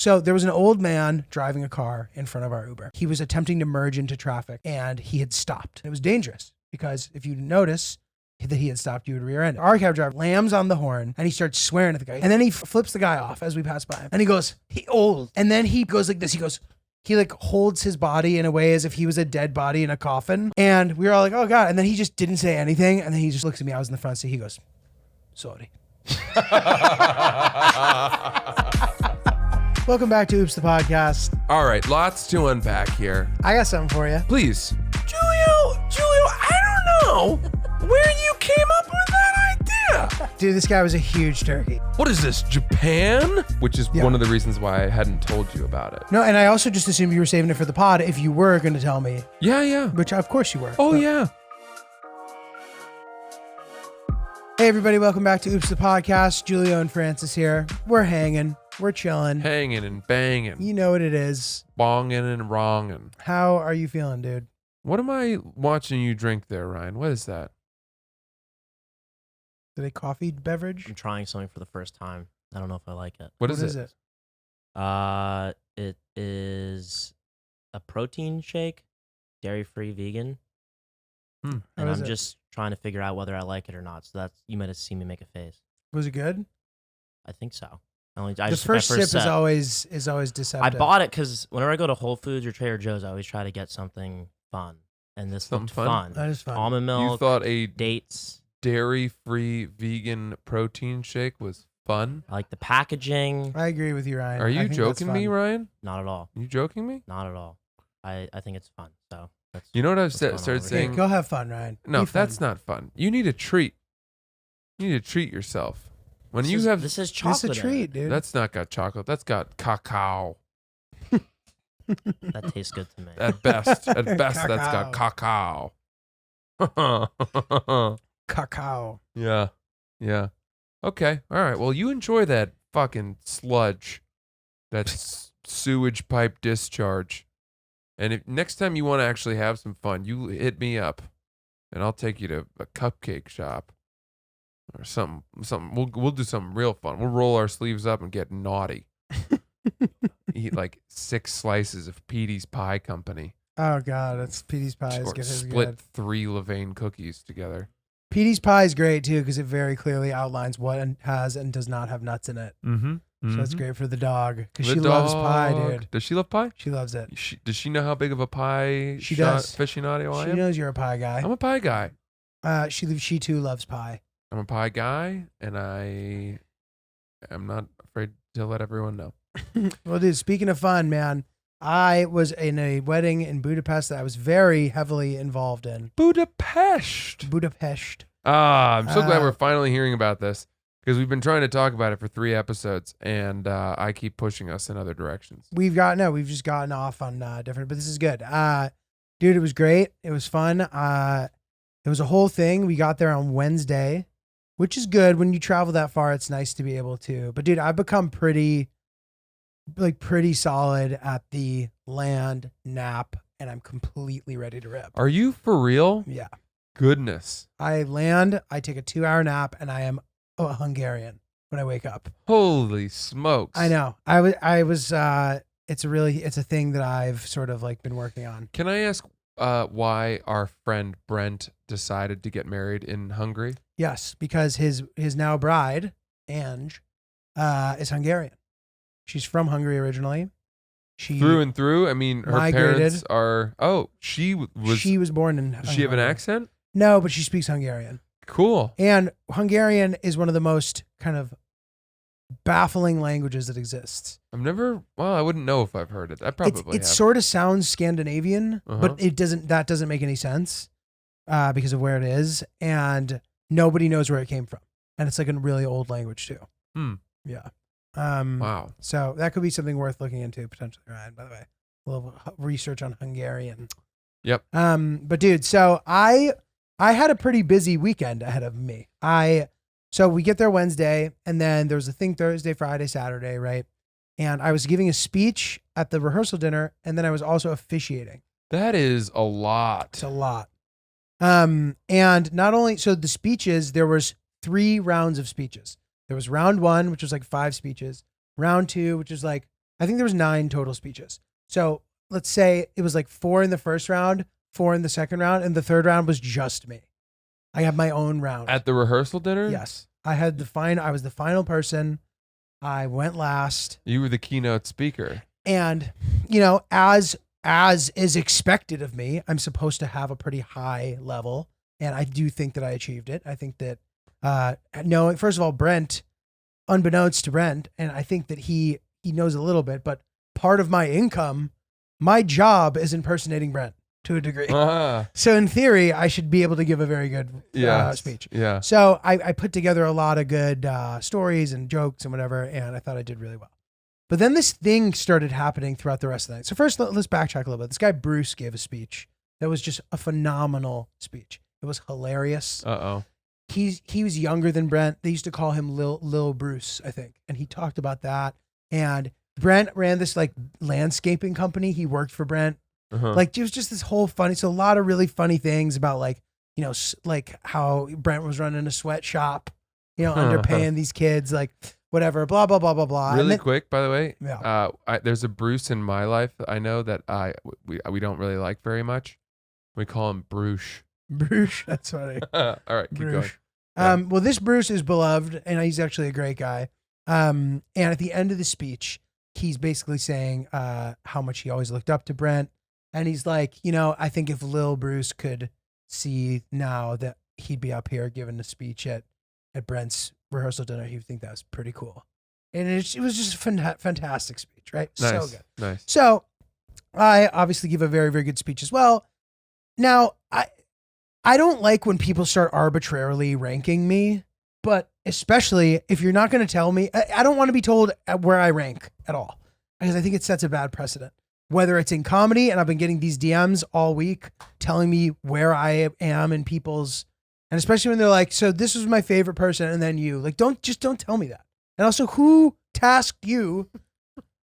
So there was an old man driving a car in front of our Uber. He was attempting to merge into traffic and he had stopped. It was dangerous because if you notice that he had stopped, you would rear end. Our cab driver slams on the horn and he starts swearing at the guy. And then he flips the guy off as we pass by him. And he goes, he old. And then he goes like this. He like holds his body in a way as if he was a dead body in a coffin. And we were all like, oh God. And then he just didn't say anything. And then he just looks at me. I was in the front seat. He goes, sorry. Welcome back to Oops the Podcast. All right, lots to unpack here. I got something for you. Please. Giulio, I don't know where you came up with that idea. Dude, this guy was a huge turkey. What is this, Japan? Which is Yeah. one of the reasons why I hadn't told you about it. No, and I also just assumed you were saving it for the pod if you were going to tell me, Yeah. which of course you were. Oh, But- yeah. Hey, everybody, welcome back to Oops the Podcast. Giulio and Francis here. We're hanging. We're chilling. Hanging and banging. You know what it is. Bonging and wronging. How are you feeling, dude? What am I watching you drink there, Ryan? What is that? Is it a coffee beverage? I'm trying something for the first time. I don't know if I like it. What is it? It is a protein shake, dairy-free, vegan. Hmm. And How is I'm it? just trying to figure out whether I like it or not. So that's, you might have seen me make a face. Was it good? I think so. I The just took my first sip is sip. always I deceptive. bought it because whenever I go to Whole Foods or Trader Joe's, I always try to get something fun. And this Something looked fun? fun. That is fun. Almond You milk, thought a dates. dairy-free vegan protein shake was fun? I like the packaging. I agree with you, Ryan. Are I you think that's joking me, fun. Ryan? Not at all. You joking me? Not at all. I think it's fun. So that's You know what I've what's going on started over saying? Hey, go have fun, Ryan. No, Be fun. that's not fun. You need a treat. You need to treat yourself. When This you is- have this is It's chocolate. a in treat, it. dude. that's not got chocolate. That's got cacao. That tastes good to me. At best, that's got cacao. Cacao. Yeah. Okay. All right. Well, you enjoy that fucking sludge, that sewage pipe discharge, and if next time you want to actually have some fun, you hit me up, and I'll take you to a cupcake shop or something. We'll do something real fun. We'll roll our sleeves up and get naughty. Eat like 6 slices of Petey's Pie Company. Oh, God. That's Petey's Pie is Or good. It's split good. 3 Levain cookies together. Petey's Pie is great, too, because it very clearly outlines what has and does not have nuts in it. Mm-hmm. So that's great for the dog because she loves pie, dude. Does she love pie? She loves it. Does she know how big of a pie She does. aficionado I She am? knows you're a pie guy. I'm a pie guy. She too loves pie. I'm a pie guy, and I am not afraid to let everyone know. Well, dude, speaking of fun, man, I was in a wedding in Budapest that I was very heavily involved in. Budapest. I'm so glad Uh, we're finally hearing about this because we've been trying to talk about it for 3 episodes, and I keep pushing us in other directions. We've just gotten off on different, but this is good. Dude, it was great. It was fun. It was a whole thing. We got there on Wednesday, which is good. When you travel that far, it's nice to be able to. But dude, I've become pretty solid at the land nap, and I'm completely ready to rip. Are you for real? Yeah. Goodness. I land, I take a 2-hour nap, and I am a Hungarian when I wake up. Holy smokes. I know. I was it's a thing that I've sort of like been working on. Can I ask why our friend Brent decided to get married in Hungary? Yes, because his now bride, Ange, is Hungarian. She's from Hungary originally. She Through and through? I mean, her migrated. parents are... Oh, she was born in Does she have an Hungary. accent? No, but she speaks Hungarian. Cool. And Hungarian is one of the most kind of baffling languages that exists. I wouldn't know if I've heard it. I probably It have. sort of sounds Scandinavian, Uh-huh. but that doesn't make any sense because of where it is, and nobody knows where it came from. And it's like a really old language too. Yeah. Wow. So that could be something worth looking into potentially, Ryan, by the way. A little research on Hungarian. Yep. But dude, so I had a pretty busy weekend ahead of me. So we get there Wednesday, and then there was a thing Thursday, Friday, Saturday, right? And I was giving a speech at the rehearsal dinner, and then I was also officiating. That is a lot. It's a lot. And not only, so the speeches, there was 3 rounds of speeches. There was round 1, which was like 5 speeches. Round 2, which is like I think there was 9 total speeches. So let's say it was like 4 in the first round, 4 in the second round, and the third round was just me. I have my own round. At the rehearsal dinner? Yes. I was the final person. I went last. You were the keynote speaker. And, as is expected of me, I'm supposed to have a pretty high level. And I do think that I achieved it. I think that knowing, first of all, Brent, unbeknownst to Brent, and I think that he knows a little bit, but part of my income, my job is impersonating Brent to a degree. So in theory, I should be able to give a very good speech. Yeah. So I put together a lot of good stories and jokes and whatever, and I thought I did really well. But then this thing started happening throughout the rest of the night. So first, let's backtrack a little bit. This guy, Bruce, gave a speech that was just a phenomenal speech. It was hilarious. Uh-oh. He was younger than Brent. They used to call him Lil Bruce, I think. And he talked about that. And Brent ran this like landscaping company. He worked for Brent. Uh-huh. Like it was just this whole funny. So a lot of really funny things about like, like how Brent was running a sweatshop, underpaying these kids, like whatever, blah, blah, blah, blah, blah. Really quick, by the way. Yeah. There's a Bruce in my life I know that we don't really like very much. We call him Bruce. Bruce, that's funny. All right, keep Bruce. going. Well, this Bruce is beloved, and he's actually a great guy. And at the end of the speech, he's basically saying how much he always looked up to Brent. And he's like, I think if Lil Bruce could see now that he'd be up here giving a speech at Brent's rehearsal dinner, he would think that was pretty cool. And it was just a fantastic speech, right? Nice. So good. Nice. So I obviously give a very, very good speech as well. Now, I don't like when people start arbitrarily ranking me, but especially if you're not going to tell me, I don't want to be told where I rank at all, because I think it sets a bad precedent. Whether it's in comedy, and I've been getting these DMs all week telling me where I am in people's, and especially when they're like, so this was my favorite person, and then you, like, don't tell me that. And also, who tasked you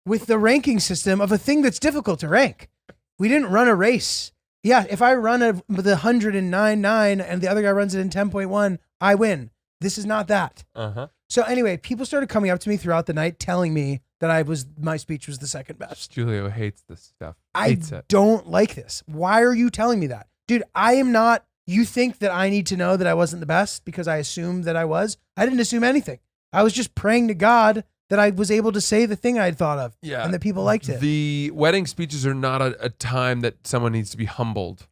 with the ranking system of a thing that's difficult to rank? We didn't run a race. Yeah, if I run the 109.9 and the other guy runs it in 10.1, I win. This is not that. Uh-huh. So anyway, people started coming up to me throughout the night telling me that my speech was the second best. Giulio hates this stuff. I don't like this. Why are you telling me that? Dude, I am not, you think that I need to know that I wasn't the best because I assumed that I was? I didn't assume anything. I was just praying to God that I was able to say the thing I had thought of, and that people liked it. The wedding speeches are not a time that someone needs to be humbled.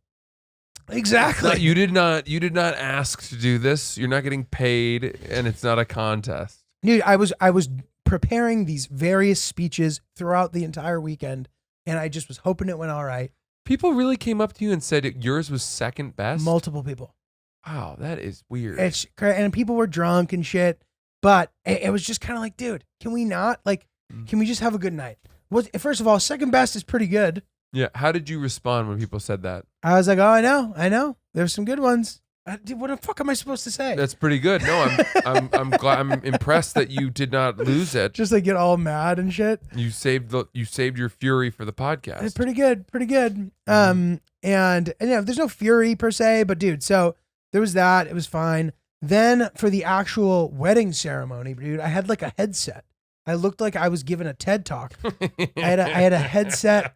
Exactly. You did not ask to do this. You're not getting paid, and it's not a contest. Dude, I was preparing these various speeches throughout the entire weekend, and I just was hoping it went all right. People really came up to you and said yours was second best? Multiple people. Wow, that is weird. It's crazy, and people were drunk and shit. But it was just kind of like, dude, can we not? Like, can we just have a good night? First of all, second best is pretty good. Yeah. How did you respond when people said that? I was like, oh, I know. There's some good ones. Dude, what the fuck am I supposed to say? That's pretty good. No, I'm glad. I'm impressed that you did not lose it. Just like get all mad and shit. You saved your fury for the podcast. It's pretty good. And there's no fury per se, but dude, so there was that. It was fine. Then for the actual wedding ceremony, dude, I had like a headset. I looked like I was giving a TED talk. I had a headset.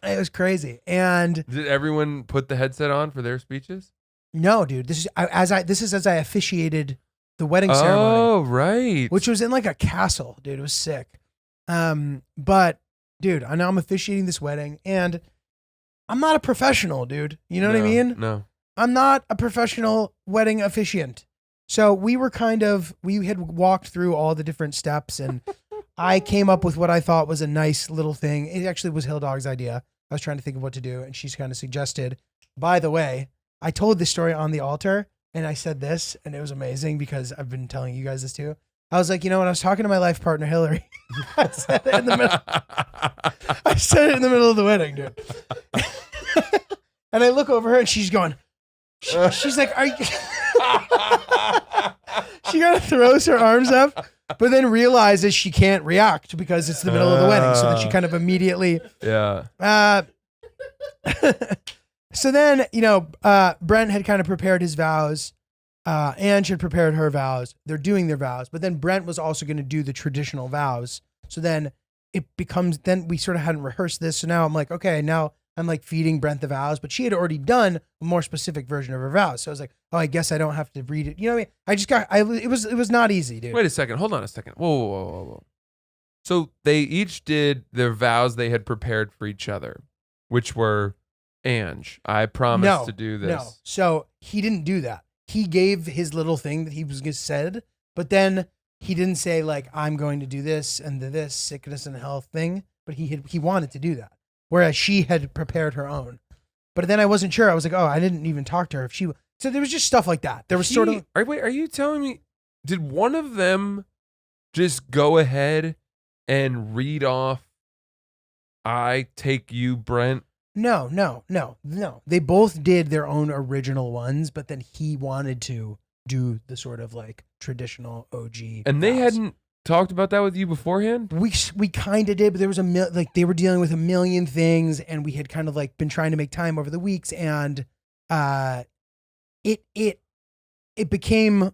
It was crazy. And did everyone put the headset on for their speeches? No, dude. This is as I officiated the wedding ceremony. Oh, right. Which was in like a castle, dude. It was sick. But dude, I know I'm officiating this wedding, and I'm not a professional, dude. You know what I mean? No. I'm not a professional wedding officiant. So we had walked through all the different steps, and I came up with what I thought was a nice little thing. It actually was Hill Dog's idea. I was trying to think of what to do, and she's kind of suggested, by the way, I told this story on the altar, and I said this, and it was amazing because I've been telling you guys this too. I was like, when I was talking to my life partner, Hillary, I said it in the middle of the wedding, dude. And I look over her, and she's going, she's like, are you... She kind of throws her arms up, but then realizes she can't react because it's the middle of the wedding. So then she kind of immediately... Yeah. So then, Brent had kind of prepared his vows. Ange had prepared her vows. They're doing their vows. But then Brent was also going to do the traditional vows. So then it becomes, then we sort of hadn't rehearsed this. So now I'm like, okay, now I'm like feeding Brent the vows, but she had already done a more specific version of her vows. So I was like, oh, I guess I don't have to read it. You know what I mean? It was not easy, dude. Wait a second. Hold on a second. Whoa. So they each did their vows they had prepared for each other, which were, Ange, I promise to do this. No. So he didn't do that. He gave his little thing that he was gonna said, but then he didn't say like, I'm going to do this and this sickness and health thing, but he wanted to do that. Whereas she had prepared her own. But then I wasn't sure. I was like, oh, I didn't even talk to her. So there was just stuff like that. There was sort of. Are you telling me, did one of them just go ahead and read off, I take you, Brent? No. They both did their own original ones, but then he wanted to do the sort of like traditional OG. And they vows. hadn't talked about that with you beforehand? We kind of did, but there was like they were dealing with a million things, and we had kind of like been trying to make time over the weeks, and it became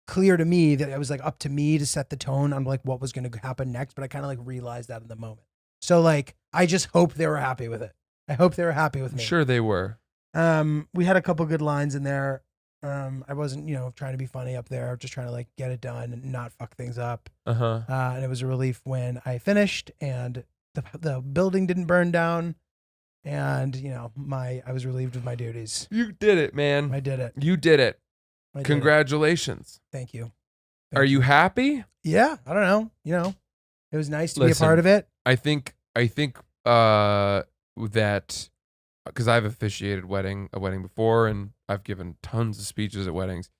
clear to me that it was like up to me to set the tone on like what was going to happen next, but I kind of like realized that in the moment. So like I just hope they were happy with it. I hope they were happy with me. I'm sure they were. We had a couple good lines in there. I wasn't, trying to be funny up there, just trying to like get it done and not fuck things up. And it was a relief when I finished and the building didn't burn down, and I was relieved of my duties. You did it, man. I did it. You did it. I did Congratulations. it. Thank you. Are you happy? Yeah, I don't know. It was nice to be a part of it. I think that, because I've officiated a wedding before, and I've given tons of speeches at weddings,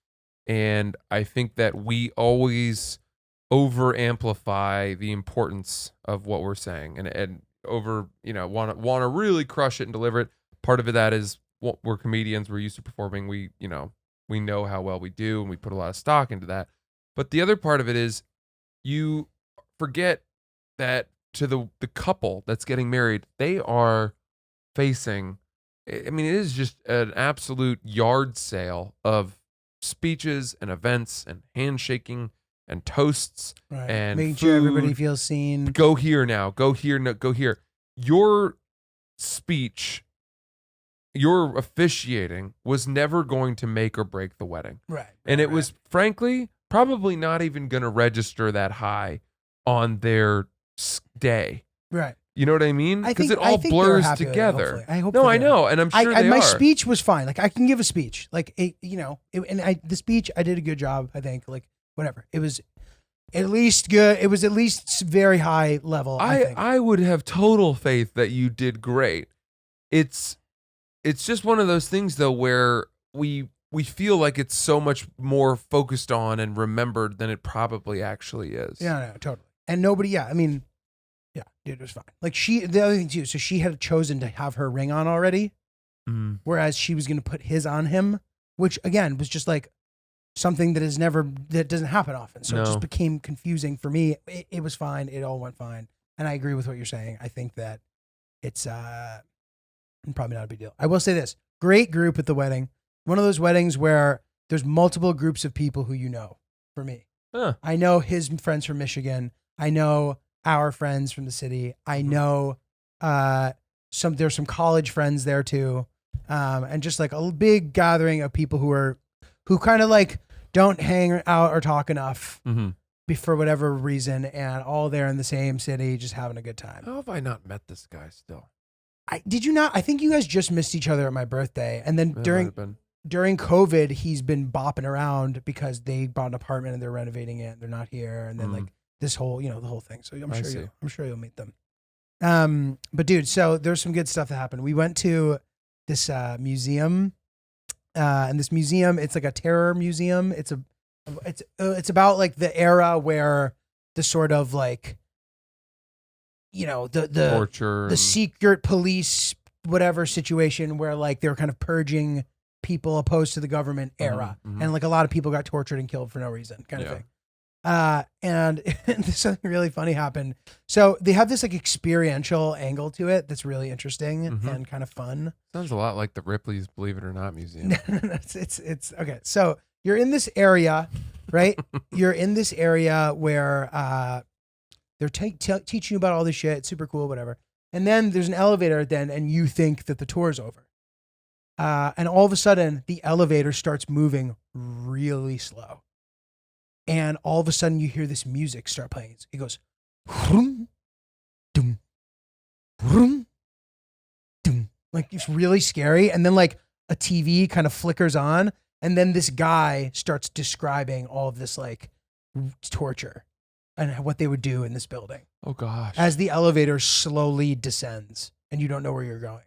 and I think that we always over amplify the importance of what we're saying, and over want to really crush it and deliver it. Part of that is we're comedians, we're used to performing, we know how well we do, and we put a lot of stock into that. But the other part of it is you forget that to the couple that's getting married, they are facing, I mean, it is just an absolute yard sale of speeches and events and handshaking and toasts, Right. and making food. sure everybody feels seen. Go here now. Go here. No, go here. Your speech, your officiating was never going to make or break the wedding. Right. And it was, frankly, probably not even going to register that high on their day. Right. You know what I mean? I Because think- it I all think they were blurs happy with it, together. hopefully. I hope No, that I they know, and I'm sure they my are. speech was fine. Like I can give a speech. Like the speech I did a good job. I think like whatever. It was at least good. It was at least very high level. I think. I would have total faith that you did great. It's just one of those things though where we feel like it's so much more focused on and remembered than it probably actually is. Yeah, no, totally. And nobody. Yeah, I mean, yeah, dude, it was fine. Like the other thing too. So she had chosen to have her ring on already, whereas she was going to put his on him, which again was just like something that doesn't happen often. So it just became confusing for me. It was fine. It all went fine. And I agree with what you're saying. I think that it's probably not a big deal. I will say this: great group at the wedding. One of those weddings where there's multiple groups of people who for me. Huh. I know his friends from Michigan. I know our friends from the city. I know there's some college friends there too. And just like a big gathering of people who kind of like don't hang out or talk enough for whatever reason, and all there in the same city, just having a good time. How have I not met this guy still? Did you not? I think you guys just missed each other at my birthday. And then during COVID, he's been bopping around because they bought an apartment and they're renovating it. And they're not here. And then like this whole, the whole thing. So I'm sure you'll meet them. But dude, so there's some good stuff that happened. We went to this museum, and this museum, it's like a terror museum. It's about like the era where the sort of like, the torture, the secret police, whatever situation where like they were kind of purging people opposed to the government era. And like a lot of people got tortured and killed for no reason kind of thing. And something really funny happened. So they have this like experiential angle to it that's really interesting and kind of fun. Sounds a lot like the Ripley's Believe It or Not museum. It's okay. So you're in this area, right? You're in this area where They're teaching you about all this shit. It's super cool, whatever. And then there's an elevator then, and you think that the tour's over. And all of a sudden, the elevator starts moving really slow. And all of a sudden, you hear this music start playing. It goes, vroom, doom, vroom, doom. Like, it's really scary. And then, like, a TV kind of flickers on. And then this guy starts describing all of this, like, torture and what they would do in this building. Oh, gosh. As the elevator slowly descends and you don't know where you're going.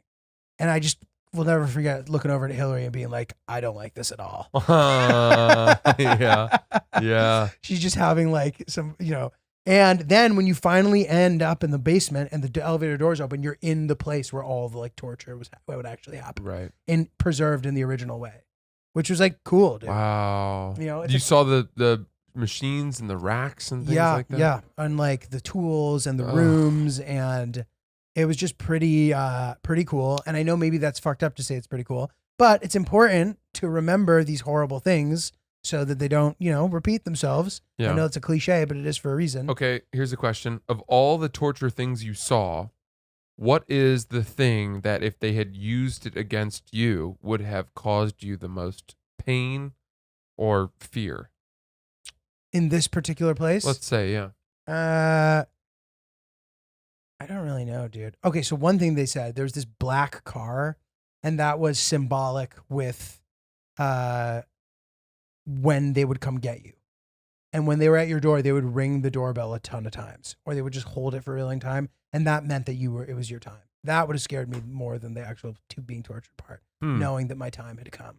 And I just will never forget looking over at Hillary and being like, I don't like this at all. Yeah. Yeah. She's just having like some, and then when you finally end up in the basement and the elevator doors open, you're in the place where all the like torture would actually happen. Right. And preserved in the original way, which was like cool, dude. Wow. It's you saw the machines and the racks and things like that? Yeah. And like the tools and the rooms, and it was just pretty cool. And I know maybe that's fucked up to say it's pretty cool, but it's important to remember these horrible things so that they don't, repeat themselves. Yeah. I know it's a cliche, but it is for a reason. Okay, here's a question. Of all the torture things you saw, what is the thing that if they had used it against you would have caused you the most pain or fear? In this particular place? Let's say, yeah. I don't really know, dude. Okay, so one thing they said, there's this black car, and that was symbolic with when they would come get you. And when they were at your door, they would ring the doorbell a ton of times, or they would just hold it for a really long time, and that meant that it was your time. That would have scared me more than the actual being tortured part, knowing that my time had come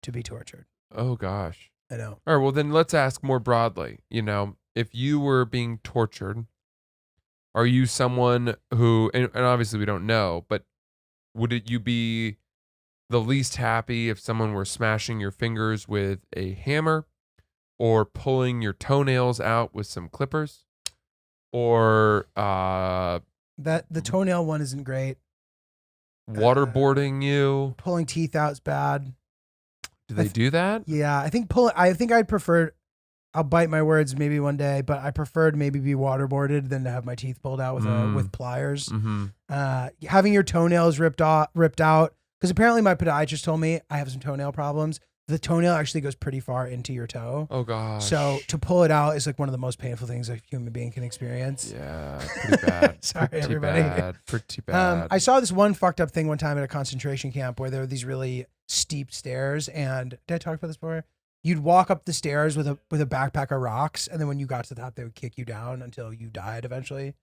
to be tortured. Oh, gosh. I know. All right, well, then let's ask more broadly. If you were being tortured, are you someone who, and obviously we don't know, but would you be the least happy if someone were smashing your fingers with a hammer or pulling your toenails out with some clippers or that the toenail one isn't great. Waterboarding you? Pulling teeth out is bad. Do they do that? Yeah, I think I'd prefer. I'll bite my words maybe one day, but I preferred maybe be waterboarded than to have my teeth pulled out with pliers. Mm-hmm. Having your toenails ripped out, because apparently my podiatrist told me I have some toenail problems. The toenail actually goes pretty far into your toe. Oh, gosh. So to pull it out is like one of the most painful things a human being can experience. Yeah, pretty bad. Sorry, pretty everybody. Pretty bad. I saw this one fucked up thing one time at a concentration camp where there were these really steep stairs, and did I talk about this before? You'd walk up the stairs with a backpack of rocks, and then when you got to the top, they would kick you down until you died eventually,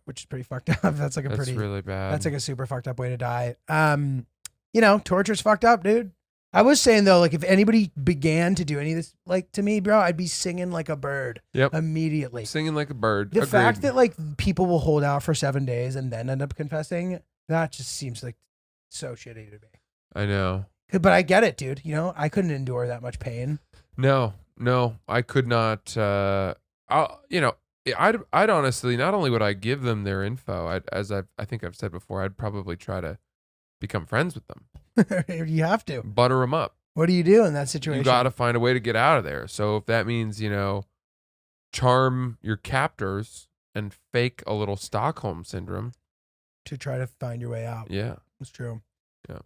which is pretty fucked up. That's really bad. That's like a super fucked up way to die. Torture's fucked up, dude. I was saying though, like if anybody began to do any of this, like to me, bro, I'd be singing like a bird. Yep. Immediately. Singing like a bird. The Agreed. fact that like people will hold out for 7 days and then end up confessing, that just seems like so shitty to me. I know. But I get it, dude. I couldn't endure that much pain. No, I could not. I'd honestly, not only would I give them their info, I think I've said before, I'd probably try to become friends with them. You have to butter them up. What do you do in that situation? You got to find a way to get out of there. So if that means, charm your captors and fake a little Stockholm syndrome to try to find your way out. Yeah, it's true. Yeah.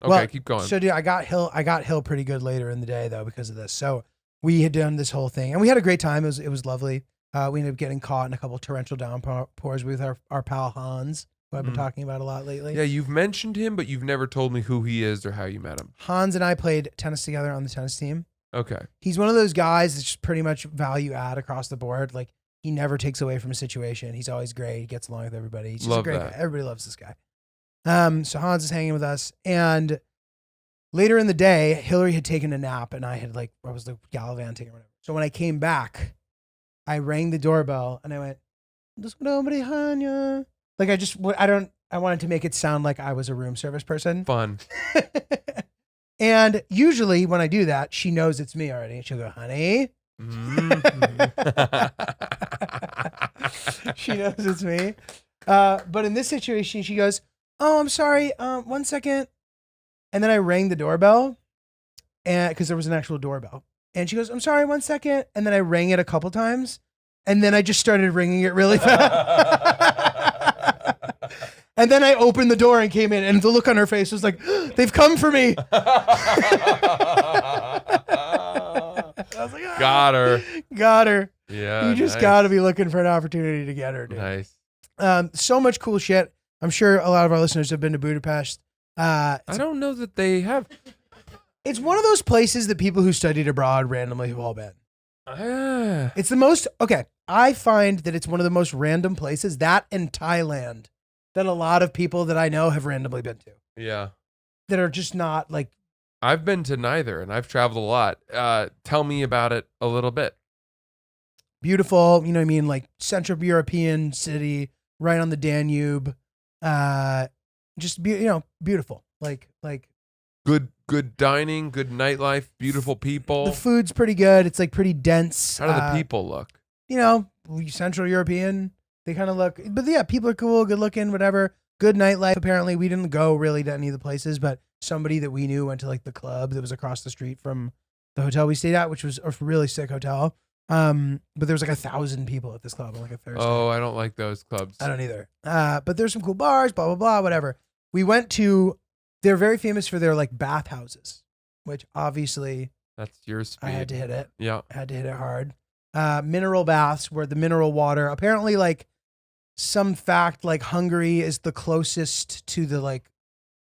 Okay, well, keep going. So, dude, I got Hill pretty good later in the day though because of this. So we had done this whole thing and we had a great time. It was lovely. We ended up getting caught in a couple torrential downpours with our pal Hans, who I've been talking about a lot lately. Yeah, you've mentioned him, but you've never told me who he is or how you met him. Hans and I played tennis together on the tennis team. Okay. He's one of those guys that's just pretty much value add across the board. Like he never takes away from a situation. He's always great. He gets along with everybody. He's just a great guy. Everybody loves this guy. So Hans is hanging with us, and later in the day, Hillary had taken a nap, and I was gallivanting or whatever. So when I came back, I rang the doorbell, and I went, "There's nobody home yet." Like I wanted to make it sound like I was a room service person. Fun. And usually when I do that, she knows it's me already. She'll go, "Honey." She knows it's me. But in this situation, she goes, "Oh, I'm sorry. 1 second." And then I rang the doorbell, and because there was an actual doorbell, and she goes, "I'm sorry, 1 second." And then I rang it a couple times, And then I just started ringing it really fast. And then I opened the door and came in, and the look on her face was like, they've come for me. I was like, Got her. Got her. Yeah. You just nice. got to be looking for an opportunity to get her, dude. Nice. So much cool shit. I'm sure a lot of our listeners have been to Budapest. I don't know that they have. It's one of those places that people who studied abroad randomly have all been. It's the most, okay, I find that it's one of the most random places, that and Thailand, that a lot of people that I know have randomly been to. Yeah. That are just not like. I've been to neither, and I've traveled a lot. Tell me about it a little bit. Beautiful, you know what I mean? Like Central European city, right on the Danube. Beautiful. Like Good dining, good nightlife, beautiful people. the food's pretty good. It's like pretty dense. How do the people look? You know, Central European. They kind of look, but yeah, people are cool, good looking, whatever. Good nightlife. Apparently, we didn't go really to any of the places, but somebody that we knew went to like the club that was across the street from the hotel we stayed at, which was a really sick hotel. But there was like 1,000 people at this club on like a Thursday. Oh, I don't like those clubs. I don't either. But there's some cool bars, blah, blah, blah, whatever. We went to, they're very famous for their like bathhouses, which obviously That's your speed. I had to hit it. Yeah. I had to hit it hard. Mineral baths where the mineral water, apparently like some fact, like Hungary is the closest to the like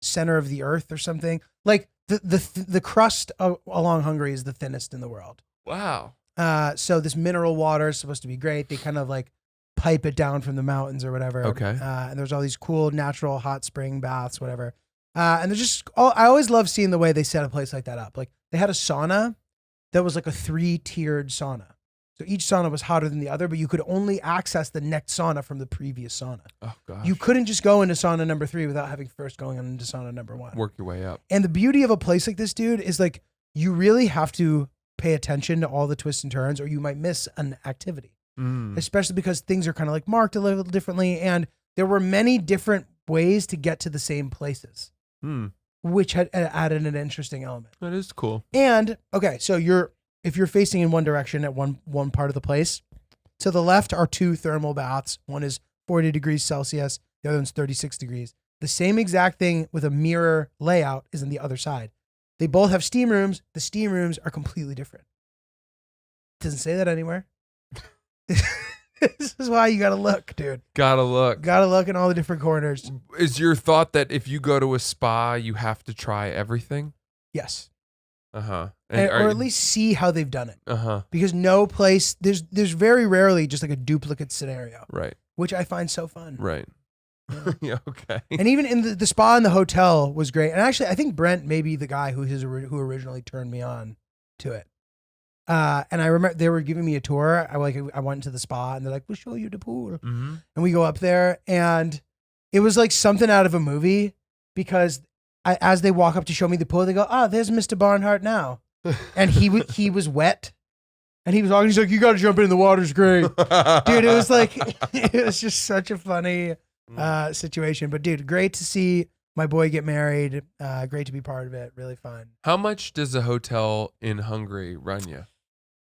center of the earth or something. Like the crust along Hungary is the thinnest in the world. Wow. So this mineral water is supposed to be great. They kind of like pipe it down from the mountains or whatever. Okay. And there's all these cool natural hot spring baths, whatever. And there's just, I always love seeing the way they set a place like that up. Like they had a sauna that was like a 3-tiered sauna. So each sauna was hotter than the other, but you could only access the next sauna from the previous sauna. Oh, gosh. You couldn't just go into sauna number 3 without having first going into sauna number 1. Work your way up. And the beauty of a place like this, dude, is like you really have to pay attention to all the twists and turns or you might miss an activity, especially because things are kind of like marked a little differently. And there were many different ways to get to the same places, which had added an interesting element. That is cool. And okay, so if you're facing in one direction at one part of the place, to the left are 2 thermal baths. One is 40 degrees Celsius. The other one's 36 degrees. The same exact thing with a mirror layout is on the other side. They both have steam rooms. The steam rooms are completely different. Doesn't say that anywhere. This is why you gotta look, dude. Gotta look. Gotta look in all the different corners. Is your thought that if you go to a spa, you have to try everything? Yes. Uh-huh. Or at least see how they've done it. Uh-huh. Because no place, there's very rarely just like a duplicate scenario, Right. which I find so fun. Right. Yeah, okay. And even in the spa in the hotel was great. And actually, I think Brent may be the guy who originally turned me on to it. And I remember they were giving me a tour. I went to the spa and they're like, we'll show you the pool. Mm-hmm. And we go up there and it was like something out of a movie because as they walk up to show me the pool, they go, there's Mr. Barnhart now. And he was wet. And he was walking, he's like, you got to jump in, the water's great. Dude, it was like, it was just such a funny situation. But dude, great to see my boy get married. Great to be part of it. Really fun. How much does a hotel in Hungary run you?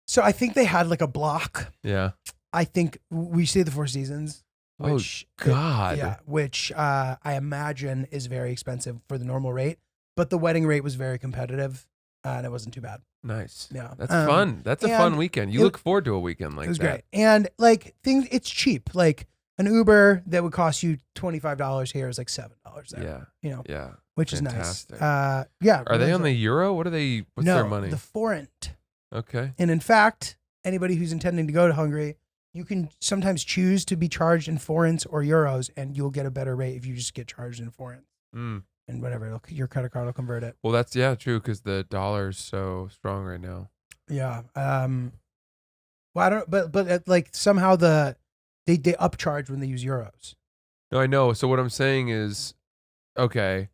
So I think they had like a block. Yeah. I think we stayed the Four Seasons. Which, God. Which I imagine is very expensive for the normal rate. But the wedding rate was very competitive. And it wasn't too bad. Nice. Yeah. That's fun. That's a fun weekend. You look forward to a weekend like that. It was great. And like it's cheap. Like an Uber that would cost you $25 here is like $7 there. Yeah. You know. Yeah. Which Fantastic. is nice. Yeah. Are they on the euro? What's their money? The forint. Okay. And in fact, anybody who's intending to go to Hungary, you can sometimes choose to be charged in forints or euros, and you'll get a better rate if you just get charged in forints. And whatever, your credit card will convert it. Well, that's true because the dollar's so strong right now. Yeah. Well, I don't. But like somehow they upcharge when they use euros. No, I know. So what I'm saying is, okay,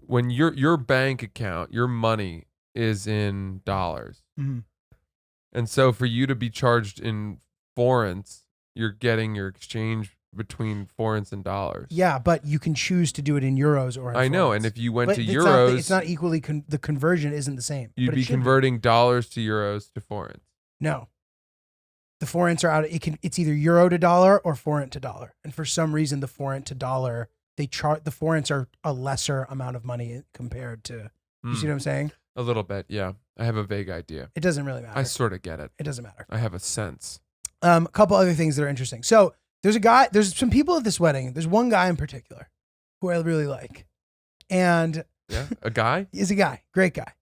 when your bank account, your money is in dollars, and so for you to be charged in forints, you're getting your exchange between forints and dollars. Yeah, but you can choose to do it in euros or in I know, forints. and if you went But to it's euros, it's not equally, the conversion isn't the same. you'd but it be should converting dollars to euros to forints. No. the forints are out. It's either euro to dollar or forint to dollar. And for some reason, the forint to dollar, the forints are a lesser amount of money compared to, you see what I'm saying? A little bit, yeah. I have a vague idea. It doesn't really matter. I sort of get it. It doesn't matter. I have a sense. A couple other things that are interesting. So there's some people at this wedding. There's one guy in particular who I really like. And Yeah, a guy? he's a guy, great guy.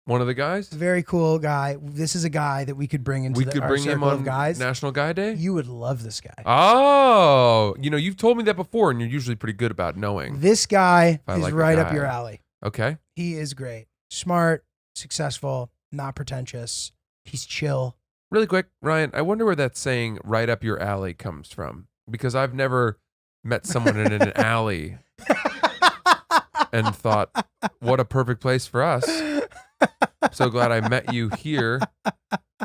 One of the guys? Very cool guy. This is a guy that we could bring into our bring him circle of on guys. National Guy Day? You would love this guy. Oh, you've told me that before, and you're usually pretty good about knowing. This guy I is like a right up guy. your alley. Okay. He is great. Smart, successful, not pretentious. He's chill. Really quick, Ryan, I wonder where that saying right up your alley comes from. Because I've never met someone in an alley and thought, what a perfect place for us. I'm so glad I met you here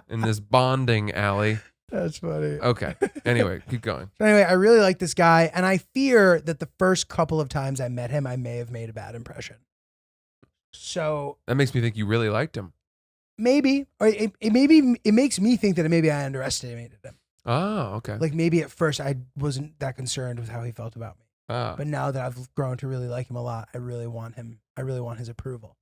in this bonding alley. That's funny. Okay. Anyway, keep going. So anyway, I really like this guy, and I fear that the first couple of times I met him, I may have made a bad impression. So That makes me think you really liked him. maybe, or it makes me think that maybe I underestimated him. Oh, okay. Like maybe at first I wasn't that concerned with how he felt about me, Ah. but now that I've grown to really like him a lot, I really want him. I really want his approval.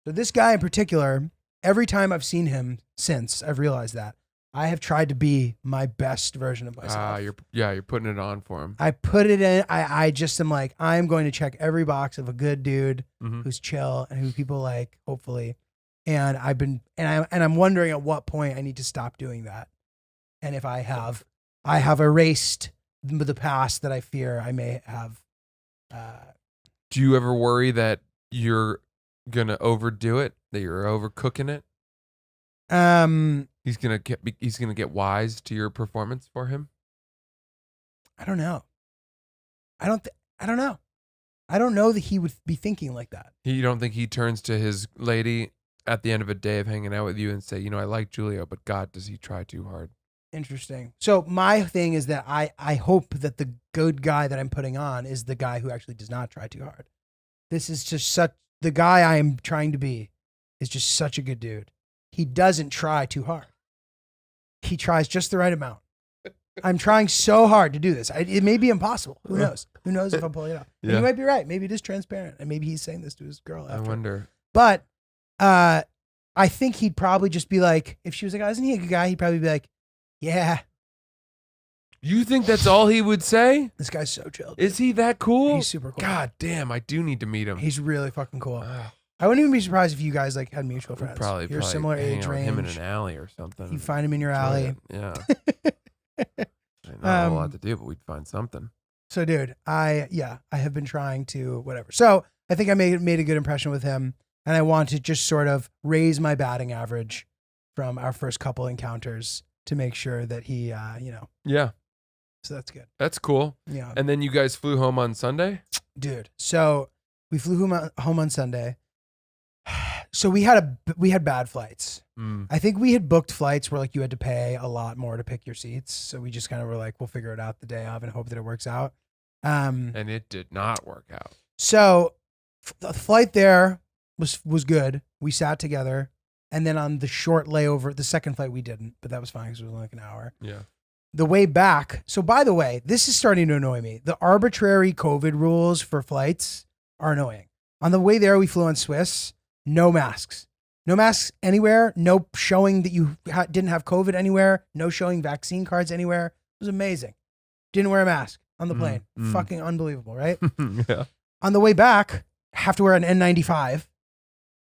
So this guy in particular, every time I've seen him since, I've realized that I have tried to be my best version of myself. You're putting it on for him. I put it in. I just am like, I'm going to check every box of a good dude Mhm. who's chill and who people like, hopefully. And I'm wondering at what point I need to stop doing that. And if I have erased the past that I fear I may have. Do you ever worry that you're gonna overdo it? That you're overcooking it? He's gonna get wise to your performance for him. I don't know. I don't know. I don't know that he would be thinking like that. You don't think he turns to his lady at the end of a day of hanging out with you and say, I like Giulio, but God, does he try too hard? Interesting. So my thing is that I hope that the good guy that I'm putting on is the guy who actually does not try too hard. This is just the guy I am trying to be is just such a good dude. He doesn't try too hard. He tries just the right amount. I'm trying so hard to do this. It may be impossible. Who knows? Who knows if I'm pulling it off? And you might be right. Maybe it is transparent, and maybe he's saying this to his girl. I wonder. But I think he'd probably just be like, if she was like, "Oh, isn't he a good guy?" He'd probably be like, "Yeah." You think that's all he would say? This guy's so chill. Dude. Is he that cool? He's super cool. God damn, I do need to meet him. He's really fucking cool. Ugh. I wouldn't even be surprised if you guys like had mutual We'd friends. probably You're similar hang age out with range. him in an alley or something. You find him in your Enjoy alley. it. Yeah. Not a whole lot to do, but we'd find something. So, dude, I have been trying to whatever. So I think I made a good impression with him, and I want to just sort of raise my batting average from our first couple encounters to make sure that he, Yeah, So that's good. that's cool. Yeah, And then you guys flew home on Sunday? dude. So we flew home on Sunday. So we had bad flights. I think we had booked flights where like you had to pay a lot more to pick your seats. So we just kind of were like, we'll figure it out the day of and hope that it works out. And it did not work out. So the flight there was good. We sat together, and then on the short layover, the second flight we didn't, but that was fine because it was only like an hour. Yeah. The way back. So by the way, this is starting to annoy me. The arbitrary COVID rules for flights are annoying. On the way there, we flew on Swiss. No masks. No masks anywhere. No showing that you didn't have COVID anywhere. No showing vaccine cards anywhere. It was amazing. Didn't wear a mask on the plane. Fucking unbelievable, right? Yeah. On the way back, have to wear an N95.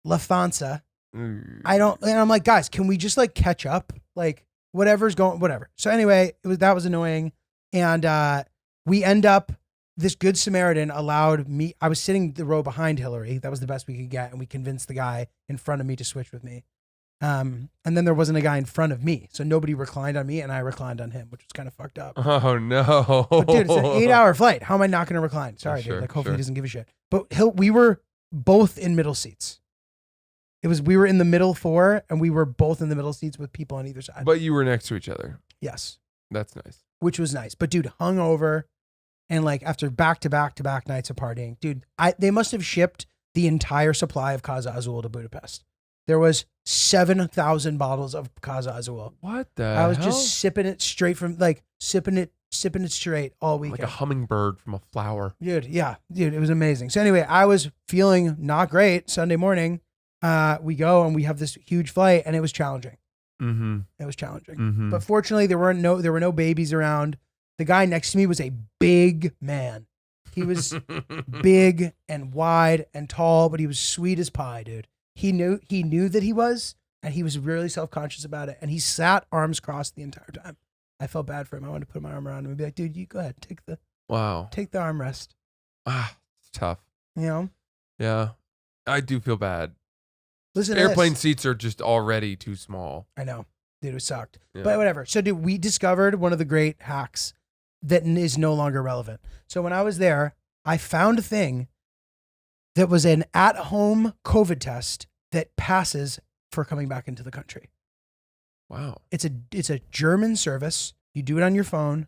Lufthansa. And I'm like, guys, can we just like catch up? Like whatever's going, whatever. So anyway, that was annoying. And we end up, this good Samaritan allowed me, I was sitting the row behind Hillary. That was the best we could get. And we convinced the guy in front of me to switch with me. And then there wasn't a guy in front of me. So nobody reclined on me and I reclined on him, which was kind of fucked up. Oh, no. But dude, it's an 8-hour flight. How am I not going to recline? Sorry, Sure, dude. Like hopefully sure. he doesn't give a shit. But we were both in middle seats. We were in the middle four and we were both in the middle seats with people on either side. But you were next to each other. Yes. That's nice. Which was nice. But dude, hungover and like after back to back nights of partying, dude, they must have shipped the entire supply of Casa Azul to Budapest. there was 7,000 bottles of Caso Azul. What the I was hell? just sipping it straight from sipping it straight all weekend. Like a hummingbird from a flower. Dude, it was amazing. So anyway, I was feeling not great Sunday morning. We go and we have this huge flight, and it was challenging. Mm-hmm. It was challenging, Mm-hmm. but fortunately there were no babies around. The guy next to me was a big man. He was big and wide and tall, but he was sweet as pie, dude. He knew that he was, and he was really self-conscious about it. And he sat arms crossed the entire time. I felt bad for him. I wanted to put my arm around him and be like, dude, you go ahead, take the armrest. It's tough. You know? Yeah, I do feel bad. Listen to Airplane this. seats are just already too small. I know. Dude, it sucked. Yeah. But whatever. So, dude, we discovered one of the great hacks that is no longer relevant. So when I was there, I found a thing that was an at-home COVID test that passes for coming back into the country. Wow. It's a German service. You do it on your phone.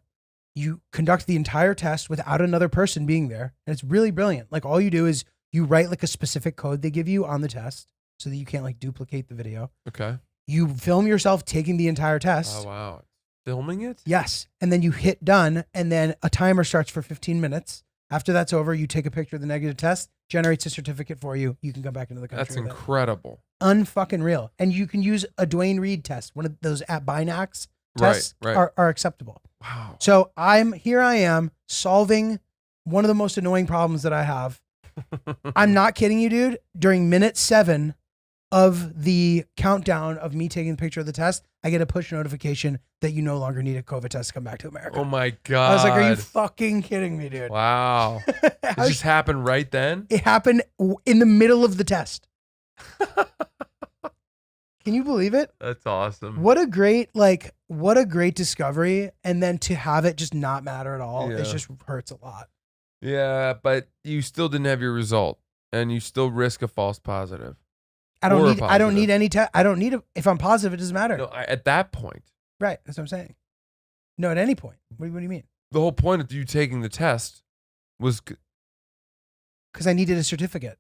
You conduct the entire test without another person being there. And it's really brilliant. Like all you do is you write like a specific code they give you on the test so that you can't like duplicate the video. Okay. You film yourself taking the entire test. Oh, wow. Filming it? Yes. And then you hit done, and then a timer starts for 15 minutes. After that's over, you take a picture of the negative test, generates a certificate for you. You can come back into the country. That's incredible. Unfucking real. And you can use a Dwayne Reed test. One of those at Binax tests Right. Are acceptable. Wow. So I am solving one of the most annoying problems that I have. I'm not kidding you, dude. During minute 7 of the countdown of me taking the picture of the test, I get a push notification that you no longer need a COVID test to come back to America. Oh my God. I was like, are you fucking kidding me, dude? Wow. It just happened right then? It happened in the middle of the test. Can you believe it? That's awesome. What a great discovery. And then to have it just not matter at all, it Yeah. just hurts a lot. Yeah, but you still didn't have your result, and you still risk a false positive. I don't need any test. I don't need if I'm positive, it doesn't matter. No, at that point, Right. That's what I'm saying. No, at any point. What do you mean? the whole point of you taking the test was Because I needed a certificate.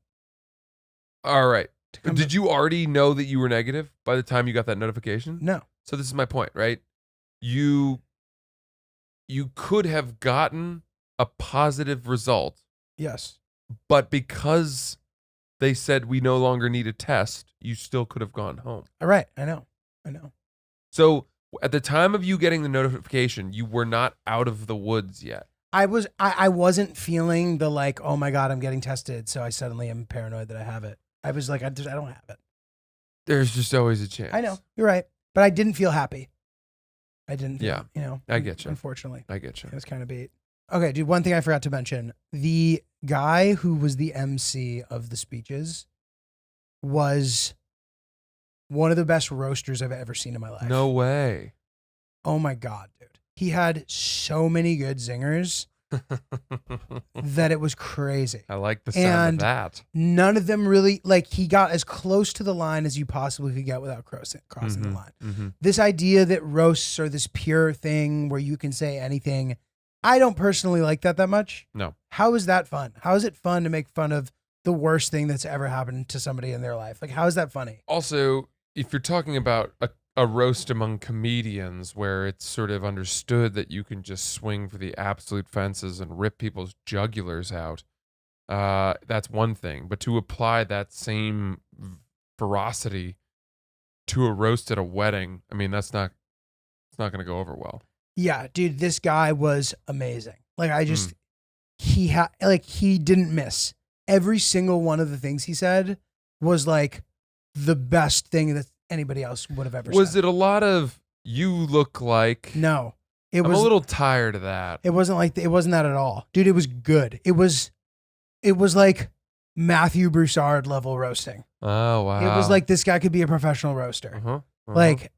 all right. come Did you already know that you were negative by the time you got that notification? No. So this is my point, right? You could have gotten a positive result, Yes. but because they said we no longer need a test, you still could have gone home. All right. I know. So at the time of you getting the notification, you were not out of the woods yet. I wasn't feeling the like, oh my God, I'm getting tested. So I suddenly am paranoid that I have it. I was like, I don't have it. There's just always a chance. I know. You're right. But I didn't feel happy. I didn't feel, Yeah. I get you. Unfortunately. I get you. It was kind of beat. Okay, dude, one thing I forgot to mention. The guy who was the MC of the speeches was one of the best roasters I've ever seen in my life. No way. Oh my God, dude. He had so many good zingers that it was crazy. I like the sound And of that. None of them really, like, he got as close to the line as you possibly could get without crossing the line. Mm-hmm. This idea that roasts are this pure thing where you can say anything, I don't personally like that much. No. How is that fun? How is it fun to make fun of the worst thing that's ever happened to somebody in their life? Like, how is that funny? Also, if you're talking about a roast among comedians where it's sort of understood that you can just swing for the absolute fences and rip people's jugulars out, that's one thing. But to apply that same ferocity to a roast at a wedding, I mean, it's not going to go over well. Yeah, dude, this guy was amazing. Like, he didn't miss. Every single one of the things he said was like the best thing that anybody else would have ever said. Was it a lot of you look like? No. I'm a little tired of that. It wasn't like it wasn't that at all. Dude, it was good. It was like Matthew Broussard level roasting. Oh, wow. It was like this guy could be a professional roaster. Like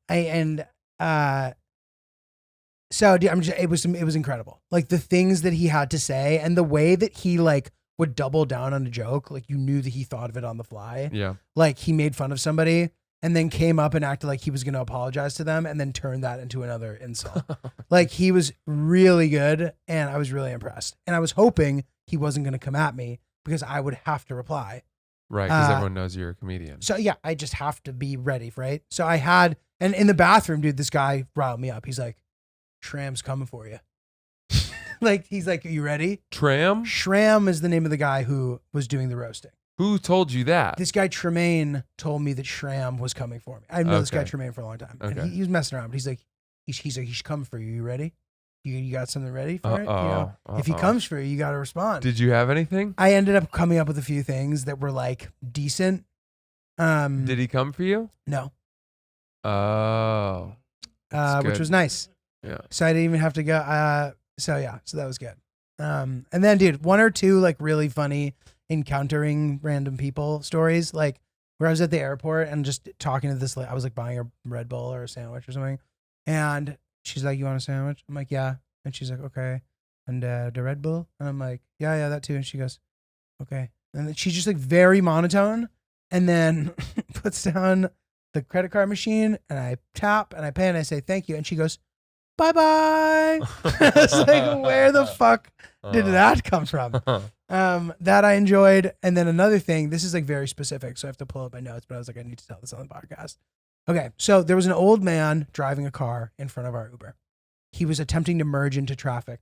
so dude, it was incredible. Like the things that he had to say and the way that he like would double down on a joke, like you knew that he thought of it on the fly. Yeah. Like he made fun of somebody and then came up and acted like he was going to apologize to them and then turned that into another insult. Like he was really good and I was really impressed. And I was hoping he wasn't going to come at me because I would have to reply. Right, because everyone knows you're a comedian. So yeah, I just have to be ready, right? So I had, and in the bathroom, dude, this guy riled me up. He's like, Shram's coming for you. Like, he's like, are you ready? Tram? Shram is the name of the guy who was doing the roasting. Who told you that? This guy Tremaine told me that Shram was coming for me. I know this guy Okay. Tremaine for a long time. Okay. And he was messing around, but he's like, he's coming for you. You ready? You got something ready for it? You know, if he comes for you, you got to respond. Did you have anything? I ended up coming up with a few things that were like decent. Did he come for you? No. Oh. That's Which good. was nice. Yeah. So I didn't even have to go. So yeah, so that was good. And then, dude, one or two like really funny encountering random people stories, like where I was at the airport and just talking to this, like I was like buying a Red Bull or a sandwich or something, and she's like, "You want a sandwich?" I'm like, "Yeah," and she's like, "Okay," and the Red Bull, and I'm like, "Yeah, that too," and she goes, "Okay," and then she's just like very monotone, and then puts down the credit card machine, and I tap and I pay and I say thank you, and she goes, "Bye-bye." It's like, where the fuck did that come from? That I enjoyed. And then another thing, this is like very specific, so I have to pull up my notes, but I was like, I need to tell this on the podcast. Okay, so there was an old man driving a car in front of our Uber. He was attempting to merge into traffic,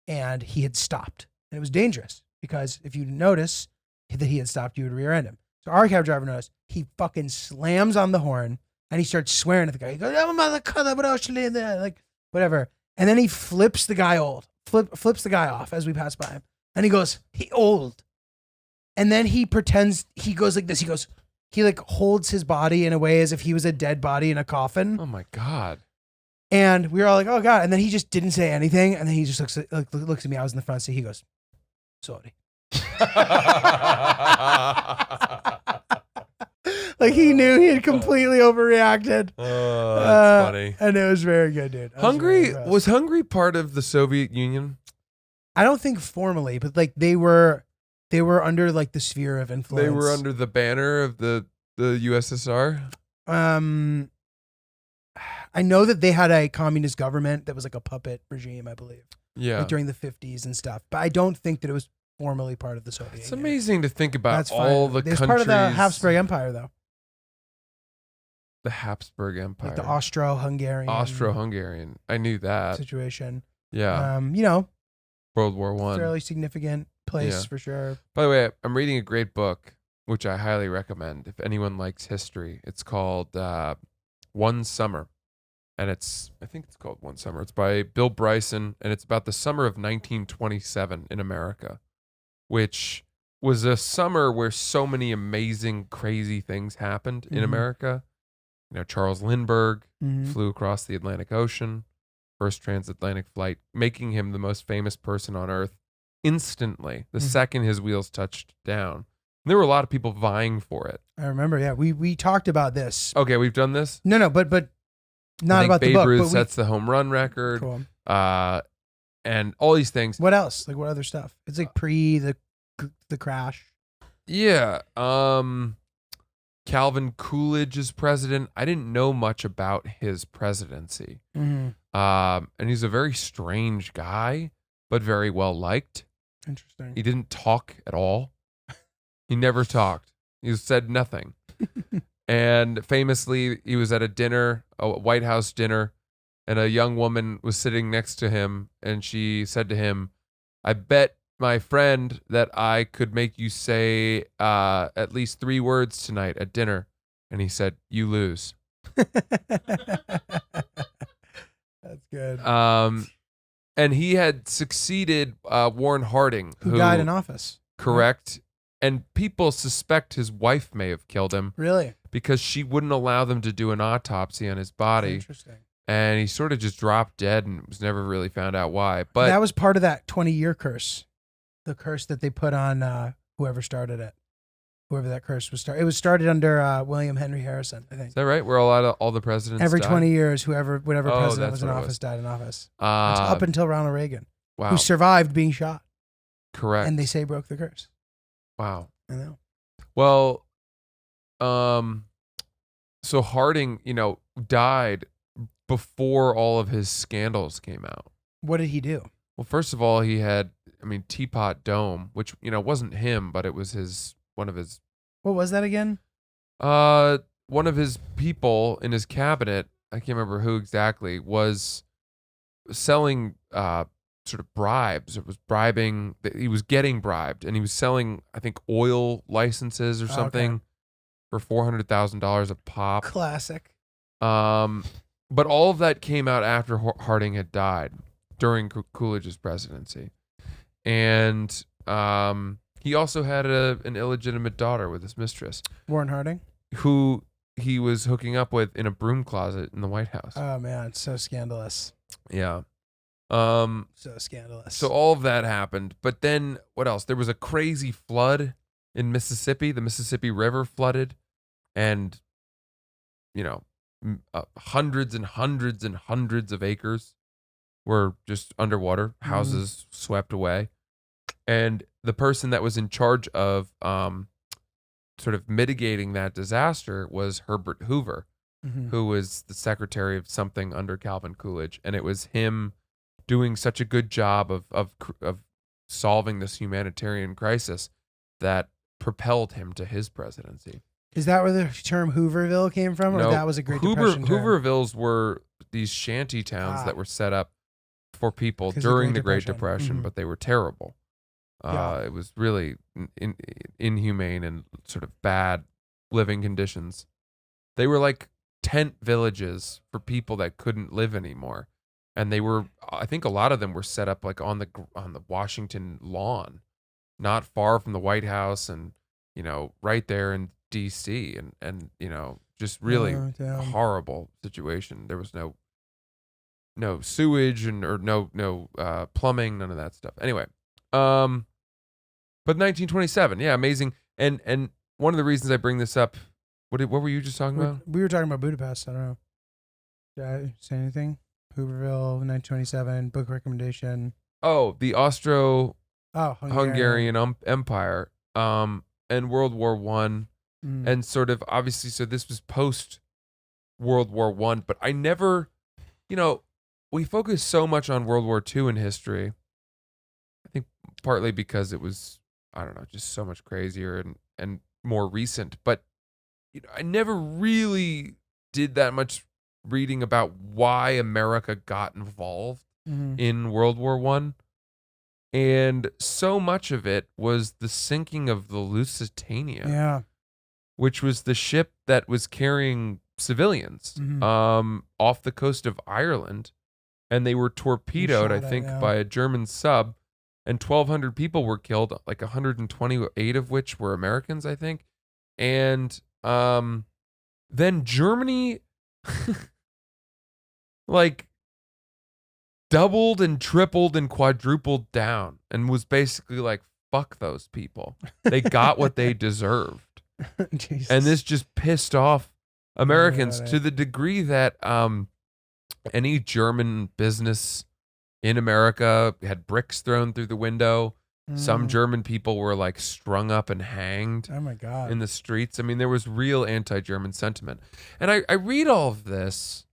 and he had stopped. And it was dangerous because if you notice that he had stopped, you would rear end him. So our cab driver noticed. He fucking slams on the horn, and he starts swearing at the guy. He goes, like, whatever. And then he flips the guy flips the guy off as we pass by him. And he goes, he old. And then he pretends, he goes like this. He like holds his body in a way as if he was a dead body in a coffin. Oh my God. And we were all like, oh God. And then he just didn't say anything. And then he just looks at me. I was in the front seat. He goes, sorry. Like he knew he had completely overreacted. Oh, that's funny. And it was very good, dude. Was Hungary part of the Soviet Union? I don't think formally, but like they were under like the sphere of influence. They were under the banner of the USSR? I know that they had a communist government that was like a puppet regime, I believe. Yeah. Like during the 50s and stuff. But I don't think that it was formally part of the Soviet It's Union. amazing to think about That's all fine. the It's countries. part of the Habsburg Empire, though. The Habsburg Empire. Like the Austro-Hungarian. I knew that. situation. Yeah. You know, World War One. fairly significant place Yeah. for sure. By the way, I'm reading a great book, which I highly recommend if anyone likes history. It's called One Summer. And I think it's called One Summer. It's by Bill Bryson, and it's about the summer of 1927 in America, which was a summer where so many amazing, crazy things happened in Mhm. America. You know, Charles Lindbergh Mhm. flew across the Atlantic Ocean, first transatlantic flight, making him the most famous person on Earth instantly, the Mhm. second his wheels touched down. And there were a lot of people vying for it. I remember, yeah. We talked about this. Okay, we've done this. No, but I not think about Babe the book. Ruth But sets the home run record, cool. and all these things. What else? Like what other stuff? It's like pre the crash. Yeah. Calvin Coolidge is president. I didn't know much about his presidency. Mm-hmm. And he's a very strange guy, but very well liked. Interesting. He didn't talk at all. He never talked. He said nothing. And famously, he was at a dinner, a White House dinner, and a young woman was sitting next to him, and she said to him, "I bet my friend that I could make you say at least 3 words tonight at dinner." And he said, "You lose." That's good. And he had succeeded Warren Harding, Who died in office. correct. And people suspect his wife may have killed him Really? because she wouldn't allow them to do an autopsy on his body. Interesting. And he sort of just dropped dead and was never really found out why. But that was part of that 20-year curse. The curse that they put on whoever started it. Whoever that curse was started. It was started under William Henry Harrison, I think. is that right? Where all the presidents Every died? 20 years, whatever president that's was in what it office was. died in office. It's up until Ronald Reagan, Wow. who survived being shot, Correct. and they say broke the curse. Wow. I know. Well, so Harding, died before all of his scandals came out. What did he do? Well, first of all, he had, Teapot Dome, which, wasn't him, but it was one of his What was that again? One of his people in his cabinet, I can't remember who exactly, was selling sort of bribes. It was bribing. He was getting bribed, and he was selling, I think, oil licenses or something for $400,000 a pop. Classic. But all of that came out after Harding had died during Coolidge's presidency, and he also had an illegitimate daughter with his mistress, Warren Harding, who he was hooking up with in a broom closet in the White House. Oh man, it's so scandalous. Yeah. So scandalous. So all of that happened, but then what else? There was a crazy flood in Mississippi. The Mississippi River flooded, and hundreds and hundreds and hundreds of acres were just underwater. Houses swept away, and the person that was in charge of sort of mitigating that disaster was Herbert Hoover, who was the secretary of something under Calvin Coolidge, and it was him doing such a good job of solving this humanitarian crisis that propelled him to his presidency. Is that where the term Hooverville came from, or that was a Great Depression term? Hoovervilles were these shanty towns that were set up for people during the Great Depression, but they were terrible. It was really inhumane and sort of bad living conditions. They were like tent villages for people that couldn't live anymore. And they were, I think a lot of them were set up like on the Washington lawn, not far from the White House, and right there in DC, and just really horrible situation. There was no sewage or no plumbing, none of that stuff. Anyway, but 1927, yeah, amazing. And one of the reasons I bring this up, what were you just talking about? We were talking about Budapest. I don't know. Did I say anything? Hooverville, 1927, book recommendation. Oh, the Austro-Hungarian Empire, and World War I, and sort of obviously, so this was post World War I, but I never, we focus so much on World War II in history. I think partly because it was, I don't know, just so much crazier and more recent, but I never really did that much reading about why America got involved in World War I. And so much of it was the sinking of the Lusitania, which was the ship that was carrying civilians off the coast of Ireland. And they were torpedoed, I think, by a German sub. And 1,200 people were killed, like 128 of which were Americans, I think. And then Germany like doubled and tripled and quadrupled down and was basically like, fuck those people. They got what they deserved. And this just pissed off Americans to the degree that any German business in America had bricks thrown through the window. Some German people were like strung up and hanged. Oh my God. In the streets. I mean, there was real anti-German sentiment. And I read all of this,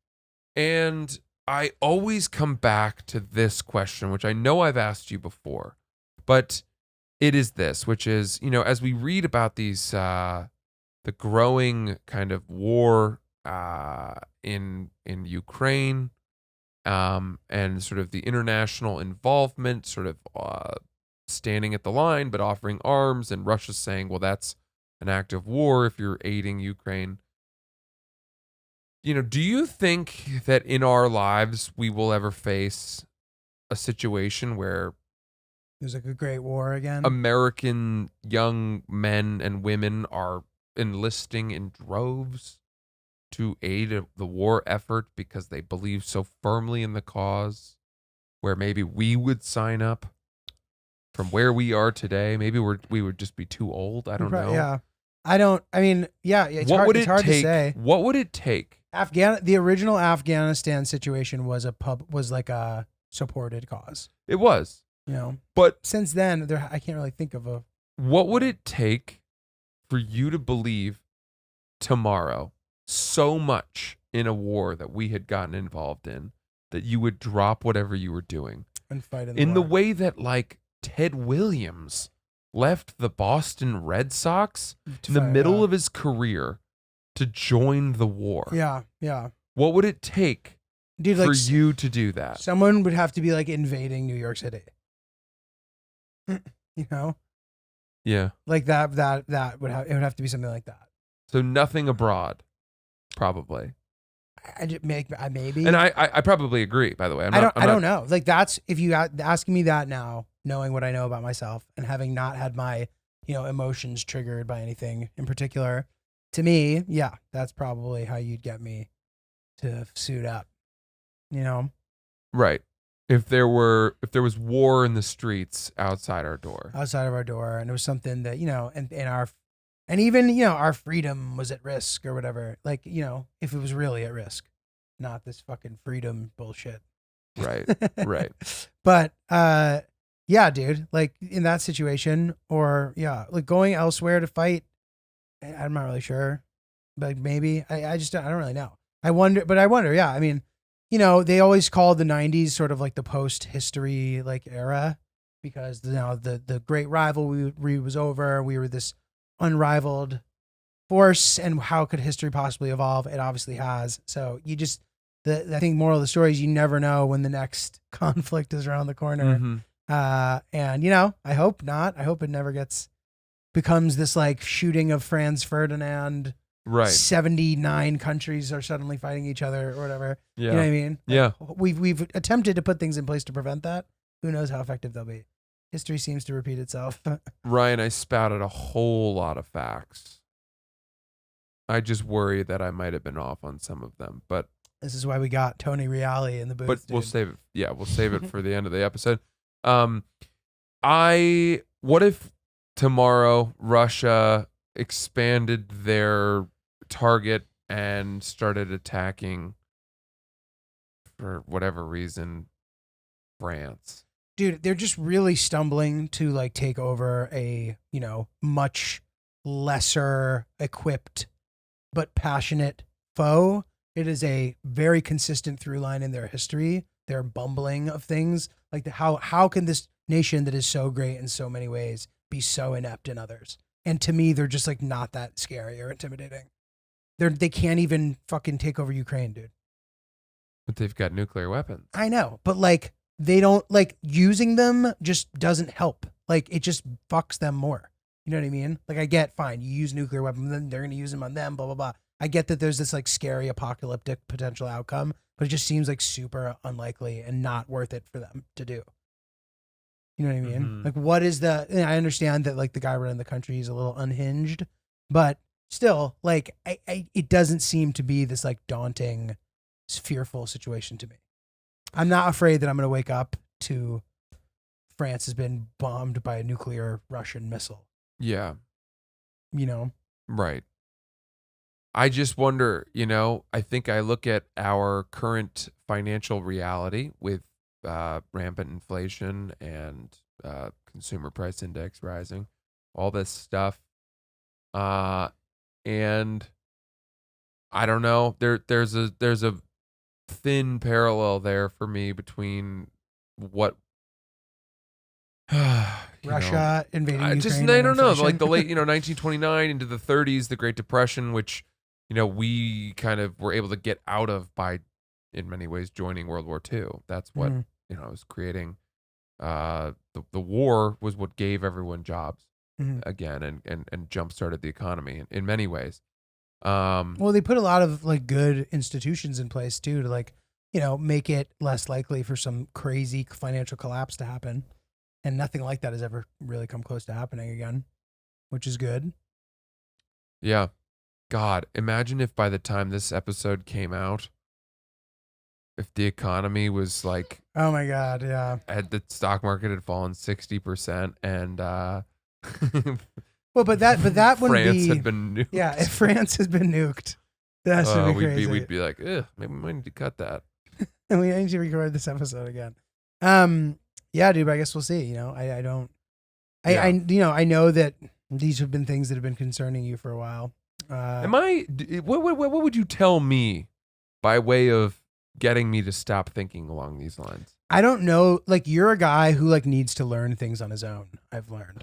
and I always come back to this question, which I know I've asked you before, but it is this, which is, as we read about these, the growing kind of war in Ukraine, and sort of the international involvement, sort of standing at the line, but offering arms, and Russia saying, well, that's an act of war if you're aiding Ukraine. Do you think that in our lives we will ever face a situation where there's like a great war again? American young men and women are enlisting in droves to aid the war effort because they believe so firmly in the cause, where maybe we would sign up from where we are today? Maybe we would just be too old. I don't know. Yeah. It's hard to say. What would it take? The original Afghanistan situation was like a supported cause. It was. But since then, I can't really think of a. What would it take for you to believe tomorrow so much in a war that we had gotten involved in that you would drop whatever you were doing and fight in the way that like Ted Williams left the Boston Red Sox To in the fight, middle yeah. of his career to join the war. Yeah, yeah. What would it take Dude, for like you to do that? someone would have to be like invading New York City. You know? Yeah. Like that would have, it would have to be something like that. So nothing abroad, probably. I just maybe. And I probably agree, by the way. I don't know. Like that's, if you asking me that now, knowing what I know about myself and having not had my, emotions triggered by anything in particular, to me, yeah, that's probably how you'd get me to suit up. Right. If there was war in the streets outside our door. Outside of our door, and it was something that, and even, our freedom was at risk or whatever. Like, if it was really at risk, not this fucking freedom bullshit. Right. Right. But yeah, dude, like in that situation, or yeah, like going elsewhere to fight, I'm not really sure, but maybe I just don't really know. I wonder, yeah. I mean, they always called the 90s sort of like the post-history like era, because the great rivalry was over. We were this unrivaled force, and how could history possibly evolve? It obviously has. So you just, I think moral of the story is you never know when the next conflict is around the corner. Mhm. And I hope not. I hope it never becomes this like shooting of Franz Ferdinand. Right. 79 countries are suddenly fighting each other or whatever. Yeah. You know what I mean? Yeah. We've attempted to put things in place to prevent that. Who knows how effective they'll be? History seems to repeat itself. Ryan, I spouted a whole lot of facts. I just worry that I might have been off on some of them, but This is why we got Tony Reale in the booth. but we'll dude. save it. Yeah, we'll save it for the end of the episode. What if tomorrow Russia expanded their target and started attacking, for whatever reason, France? Dude, they're just really stumbling to like take over a, much lesser equipped but passionate foe. It is a very consistent through line in their history. Their bumbling of things, like how can this nation that is so great in so many ways be so inept in others? And to me, they're just like not that scary or intimidating. They can't even fucking take over Ukraine, dude. But they've got nuclear weapons. I know, but like they don't, like, using them just doesn't help. Like it just fucks them more. You know what I mean? Like I get, fine, you use nuclear weapons, then they're gonna use them on them, blah blah blah. I get that there's this like scary apocalyptic potential outcome, but it just seems like super unlikely and not worth it for them to do. You know what I mean? Mhm. Like what is I understand that like the guy running the country is a little unhinged, but still, like it doesn't seem to be this like daunting, fearful situation to me. I'm not afraid that I'm going to wake up to France has been bombed by a nuclear Russian missile. Yeah. Right. I just wonder, I think I look at our current financial reality with rampant inflation and consumer price index rising, all this stuff. And I don't know, there's a thin parallel there for me between what Russia invading Ukraine. I and don't know, inflation. like the late 1929 into the 30s, the Great Depression, which we kind of were able to get out of by, in many ways, joining World War II. That's what was creating. The war was what gave everyone jobs again, and jump started the economy in many ways. Well, they put a lot of like good institutions in place too to like, make it less likely for some crazy financial collapse to happen. And nothing like that has ever really come close to happening again, which is good. Yeah. God, imagine if by the time this episode came out, if the economy was like, oh my God, yeah. The stock market had fallen 60% and well, but that wouldn't France be, had been nuked. Yeah, if France has been nuked, that should be crazy. We'd be like, maybe we might need to cut that. And we need to record this episode again. Yeah, dude, but I guess we'll see. I know that these have been things that have been concerning you for a while. What would you tell me by way of getting me to stop thinking along these lines? I don't know. Like, you're a guy who like needs to learn things on his own. I've learned.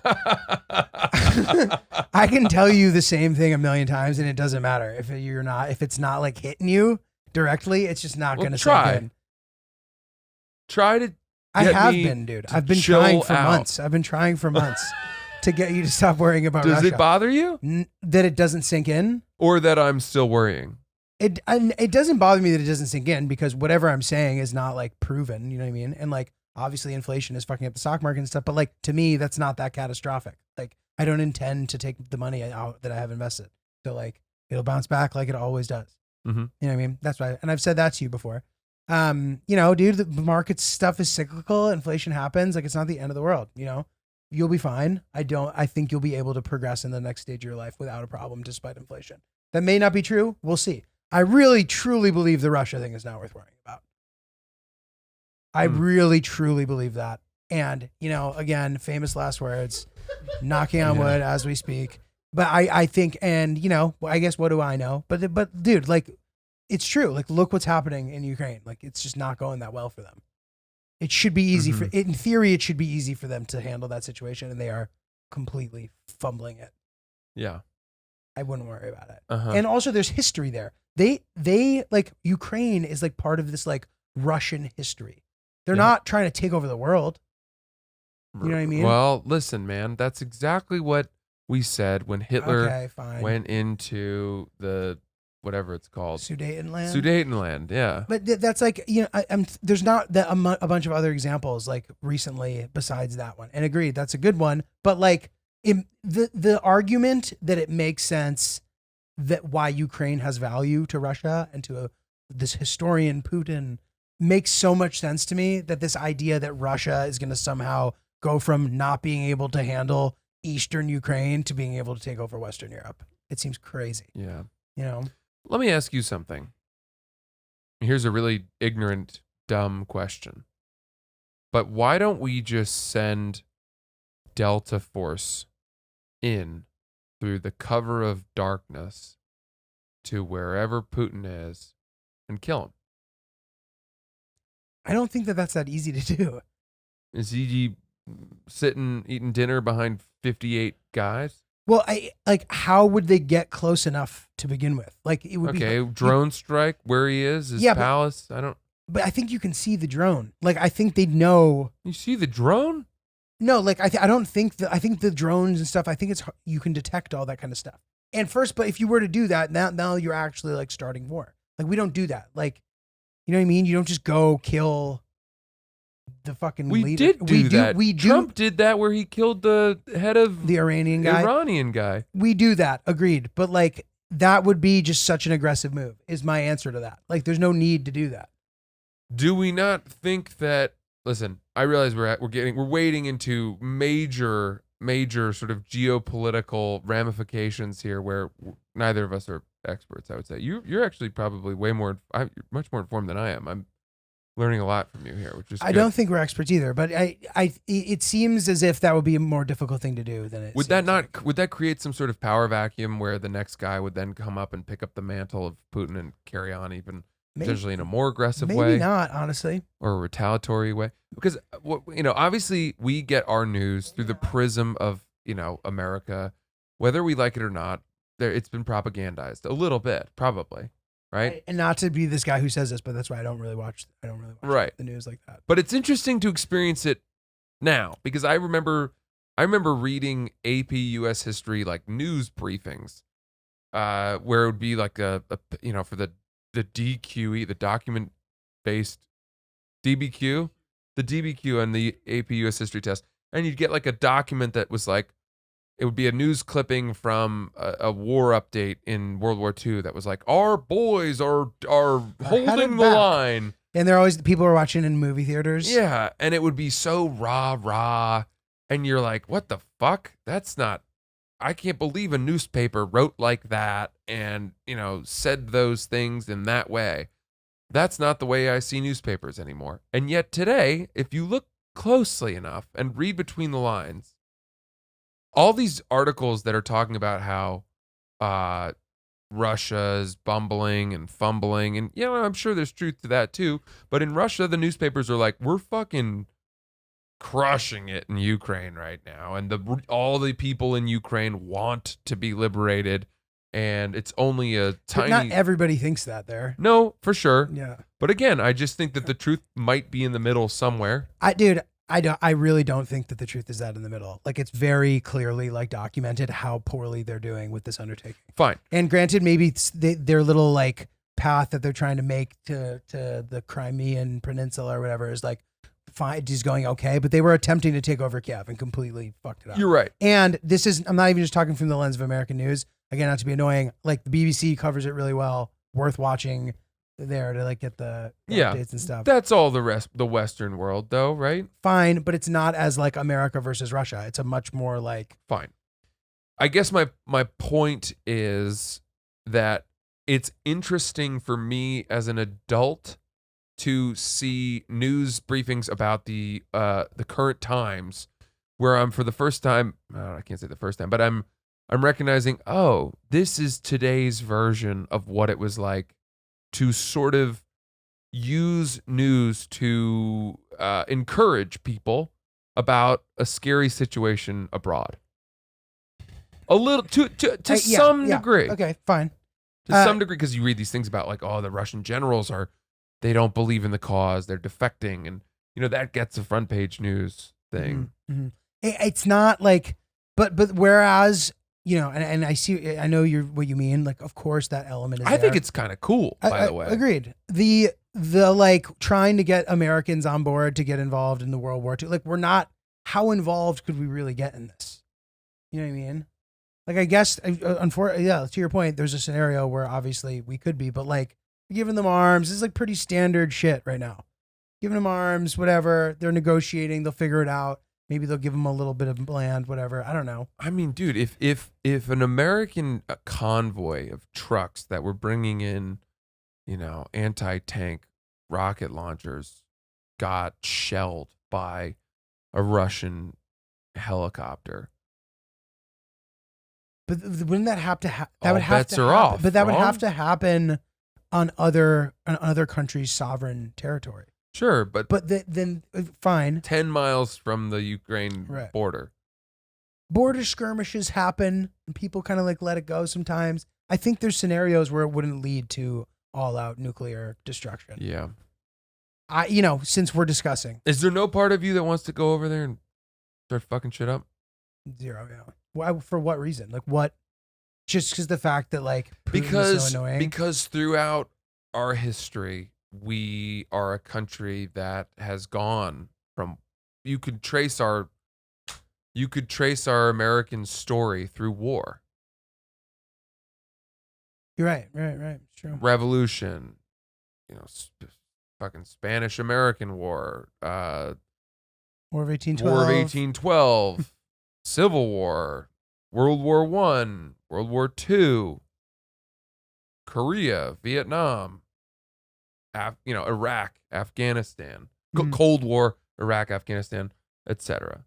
I can tell you the same thing a million times and it doesn't matter if it's not like hitting you directly, it's just not Well, going to try. sink in. Try to. I get have me been, dude. to I've been chill trying for out. months. I've been trying for months to get you to stop worrying about Does Russia. it bother you? That it doesn't sink in? Or that I'm still worrying? It doesn't bother me that it doesn't sink in because whatever I'm saying is not like proven, you know what I mean? And like obviously inflation is fucking up the stock market and stuff, but like to me that's not that catastrophic. Like I don't intend to take the money out that I have invested. So like it'll bounce back like it always does. Mm-hmm. You know what I mean? That's why, and I've said that to you before. You know, dude, the market stuff is cyclical. Inflation happens. Like it's not the end of the world. You know, you'll be fine. I think you'll be able to progress in the next stage of your life without a problem, despite inflation. That may not be true. We'll see. I really, truly believe the Russia thing is not worth worrying about. I really, truly believe that. And, you know, again, famous last words, knocking on wood as we speak. But I think, and, you know, I guess what do I know? But dude, like, it's true. Like, look what's happening in Ukraine. Like, it's just not going that well for them. It should be easy in theory, it should be easy for them to handle that situation. And they are completely fumbling it. Yeah. I wouldn't worry about it. Uh-huh. And also there's history there. They like Ukraine is like part of this like Russian history. They're not trying to take over the world. You know what I mean? Well, listen, man, that's exactly what we said when Hitler went into the whatever it's called. Sudetenland. Yeah. But that's like, you know, there's not a bunch of other examples like recently besides that one. And agreed, that's a good one. But like the argument that it makes sense that why Ukraine has value to Russia and to this historian Putin makes so much sense to me, that this idea that Russia is going to somehow go from not being able to handle Eastern Ukraine to being able to take over Western Europe. It seems crazy. Yeah. You know? Let me ask you something. Here's a really ignorant, dumb question. But why don't we just send Delta Force in through the cover of darkness to wherever Putin is and kill him? I don't think that that's that easy to do. Is he sitting eating dinner behind 58 guys? Well, how would they get close enough to begin with? Like it would be drone strike where he is, his palace. But I think you can see the drone. Like I think they'd know. You see the drone? No, like I don't think I think the drones and stuff. I think you can detect all that kind of stuff. And first, but if you were to do that, now you're actually like starting war. Like we don't do that. Like, you know what I mean? You don't just go kill the fucking leader. We do. Trump did that where he killed the head of the Iranian guy. We do that. Agreed. But like that would be just such an aggressive move is my answer to that. Like there's no need to do that. Do we not think that, listen, I realize we're wading into major sort of geopolitical ramifications here where neither of us are experts, I would say. You're actually probably you're much more informed than I am. I'm learning a lot from you here, which is good. I don't think we're experts either, but it seems as if that would be a more difficult thing to do than it would that create some sort of power vacuum where the next guy would then come up and pick up the mantle of Putin and carry on even potentially in a more aggressive way? Maybe not, honestly. Or a retaliatory way? Because obviously we get our news through the prism of, America, whether we like it or not. It's been propagandized a little bit, probably. Right. And not to be this guy who says this, but that's why I don't really watch the news like that. But it's interesting to experience it now because I remember reading AP US history like news briefings, where it would be like a for the DQE, the document based DBQ, the DBQ and the AP US history test, and you'd get like a document that was like, it would be a news clipping from a war update in World War II that was like, our boys are holding the line. And they're always, people are watching in movie theaters. Yeah. And it would be so rah. And you're like, what the fuck? I can't believe a newspaper wrote like that and, said those things in that way. That's not the way I see newspapers anymore. And yet today, if you look closely enough and read between the lines, all these articles that are talking about how Russia is bumbling and fumbling. And, I'm sure there's truth to that too. But in Russia, the newspapers are like, we're fucking crushing it in Ukraine right now. And all the people in Ukraine want to be liberated. And it's only a tiny... But not everybody thinks that there. No, for sure. Yeah. But again, I just think that the truth might be in the middle somewhere. I really don't think that the truth is that in the middle. Like, it's very clearly like documented how poorly they're doing with this undertaking. Fine. And granted, maybe it's their little like path that they're trying to make to the Crimean Peninsula or whatever is like fine, is going okay. But they were attempting to take over Kiev and completely fucked it up. You're right. And this is, I'm not even just talking from the lens of American news. Again, not to be annoying, like the BBC covers it really well. Worth watching there to like get the updates and stuff. That's all the Western world though, right? Fine, but it's not as like America versus Russia. It's a much more like... Fine. I guess my point is that it's interesting for me as an adult to see news briefings about the current times where I'm for the first time, I can't say the first time, but I'm recognizing, oh, this is today's version of what it was like to sort of use news to encourage people about a scary situation abroad. A little to some degree. Okay, fine. To some degree, because you read these things about like, oh, the Russian generals they don't believe in the cause, they're defecting, and that gets a front page news thing. Mm-hmm. It's not like, but whereas. And I know what you mean. Like, of course, that element is I think it's kind of cool, by the way. Agreed. The like trying to get Americans on board to get involved in the World War II. Like, we're not, how involved could we really get in this? You know what I mean? Like, I guess, unfortunately, to your point, there's a scenario where obviously we could be, but like giving them arms is like pretty standard shit right now. Giving them arms, whatever. They're negotiating. They'll figure it out. Maybe they'll give them a little bit of land, whatever. I don't know. I mean, dude, if an American convoy of trucks that were bringing in, anti-tank rocket launchers got shelled by a Russian helicopter. But wouldn't that have to happen? That All would have bets to are happen. off, But that would wrong? have to happen on other countries' sovereign territory. Sure, but then fine. 10 miles from the Ukraine Right. border. Border skirmishes happen, and people kind of like let it go sometimes. I think there's scenarios where it wouldn't lead to all-out nuclear destruction. Yeah. Since we're discussing Is there no part of you that wants to go over there and start fucking shit up? zero, why? For what reason? Like what? Just because the fact that like Putin is so annoying. Because throughout our history, we are a country that has gone from, you could trace our American story through war. You're right. It's true. Revolution, fucking Spanish American War, War of 1812. War of 1812, Civil War, World War I, World War II, Korea, Vietnam, Iraq, Afghanistan, Cold War, Iraq, Afghanistan, etc.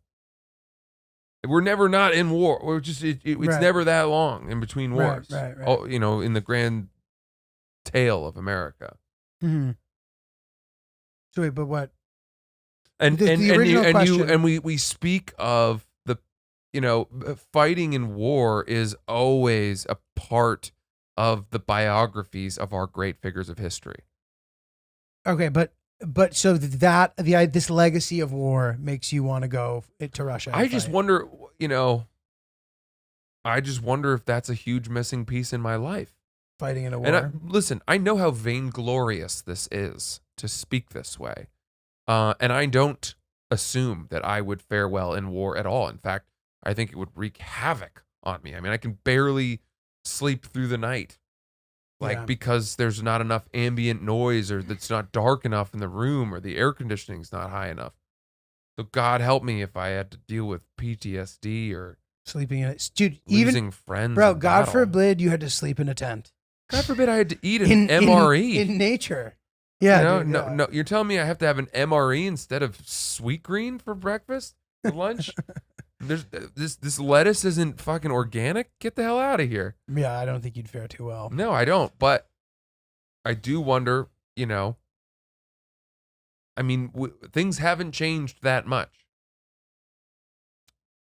We're never not in war. We're just it's Right. never that long in between wars. Right. Oh, in the grand tale of America. Mm-hmm. So wait, but what? And The original question- we speak of the fighting in war is always a part of the biographies of our great figures of history. Okay, but so this legacy of war makes you want to go to Russia. and I just fight. wonder, if that's a huge missing piece in my life. Fighting in a war. And listen, I know how vainglorious this is to speak this way. And I don't assume that I would fare well in war at all. In fact, I think it would wreak havoc on me. I mean, I can barely sleep through the night. Because there's not enough ambient noise, or it's not dark enough in the room, or the air conditioning's not high enough. So God help me if I had to deal with PTSD or Sleeping in it, dude. losing friends. Bro, in God battle. forbid you had to sleep in a tent. God forbid I had to eat an MRE. in nature. Yeah, dude, no. You're telling me I have to have an MRE instead of sweet green for breakfast, for lunch? This lettuce isn't fucking organic. Get the hell out of here. Yeah, I don't think you'd fare too well. No, I don't. But I do wonder, I mean, things haven't changed that much.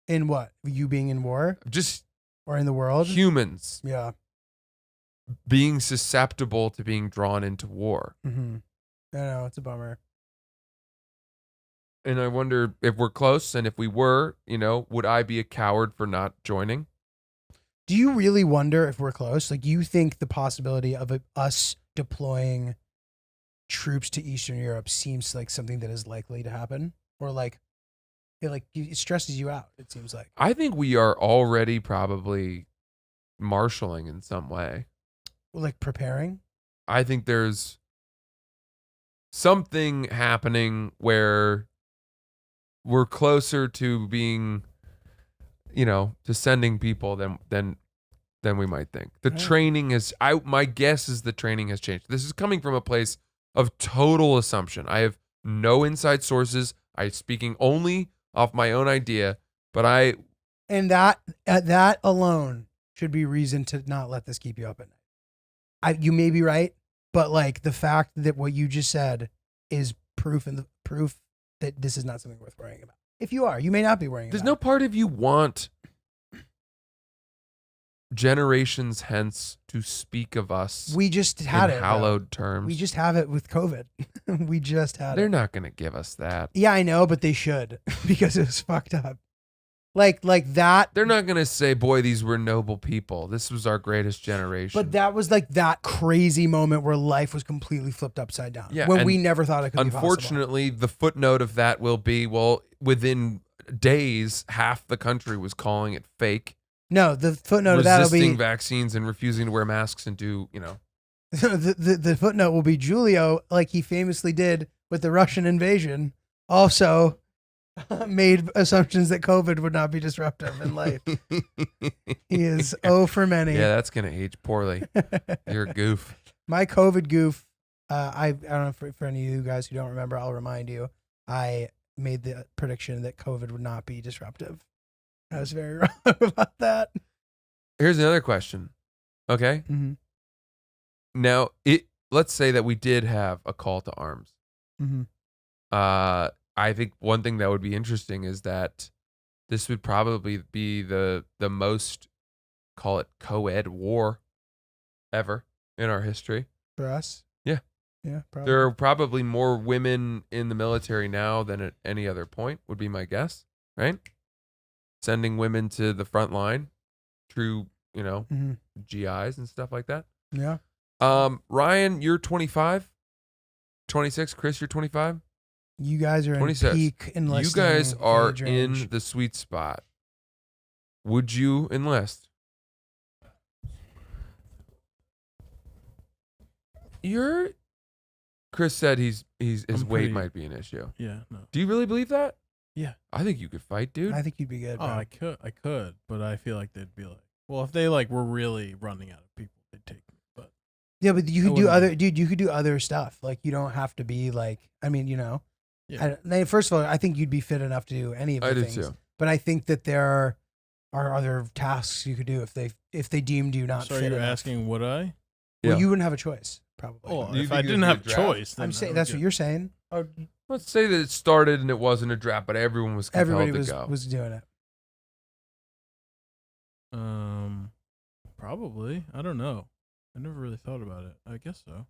In what? You being in war? Just Or in the world? humans Yeah. being susceptible to being drawn into war. Mm-hmm. I know, it's a bummer. And I wonder if we're close, and if we were, would I be a coward for not joining? Do you really wonder if we're close? Like, you think the possibility of us deploying troops to Eastern Europe seems like something that is likely to happen? Or it stresses you out, it seems like. I think we are already probably marshaling in some way. Like preparing? I think there's something happening where we're closer to being, to sending people than we might think. The Right. training is, my guess is the training has changed. This is coming from a place of total assumption. I have no inside sources. I'm speaking only off my own idea, but And that alone should be reason to not let this keep you up at night. You may be right, but like the fact that what you just said is proof that this is not something worth worrying about. If you are, you may not be worrying there's about no part of you want generations hence to speak of us it. We just had in it. hallowed though. terms. We just have it with COVID. We just had They're it. not going to give us that. Yeah, I know, but they should because it was fucked up. Like that. They're not going to say, boy, these were noble people. This was our greatest generation. But that was like that crazy moment where life was completely flipped upside down. Yeah, when and we never thought it could be possible. unfortunately, the footnote of that will be, well, within days, half the country was calling it fake, No, the footnote of that'll be resisting vaccines and refusing to wear masks and do, the footnote will be Giulio, like he famously did with the Russian invasion, also made assumptions that COVID would not be disruptive in life. He is for many. Yeah, that's going to age poorly. You're a goof. My COVID goof, I don't know, for any of you guys who don't remember, I'll remind you, I made the prediction that COVID would not be disruptive. I was very wrong about that. Here's another question. Okay. Mm-hmm. Now, let's say that we did have a call to arms. Mm-hmm. I think one thing that would be interesting is that this would probably be the most, call it, co-ed war ever in our history. For us? Yeah. Yeah, probably. There are probably more women in the military now than at any other point, would be my guess, right? Sending women to the front line, true, Mm-hmm. GIs and stuff like that. Yeah. Ryan, you're 25, 26. Chris, you're 25. You guys are in 26. peak enlisting. You guys are age range. in the sweet spot. Would you enlist? Chris said his weight pretty- might be an issue. Yeah, no. Do you really believe that? Yeah. I think you could fight, dude. I think you'd be good. Oh, Bro. I could, but I feel like they'd be like, well, if they like were really running out of people, they'd take me. But Yeah, but you I could do wouldn't other, dude. You could do other stuff. Like you don't have to be like. I mean, yeah, First of all, I think you'd be fit enough to do any of the I do things. too. But I think that there are other tasks you could do if they deemed you not so fit you're enough. asking would I? Well, Yeah. you wouldn't have a choice, probably. Oh, Do you if think I it'd didn't be a have draft? choice, then I'm I saying would that's get- what you're saying. Oh, Let's say that it started and it wasn't a draft, but everyone was compelled everybody to go. was doing it. Probably. I don't know. I never really thought about it. I guess so.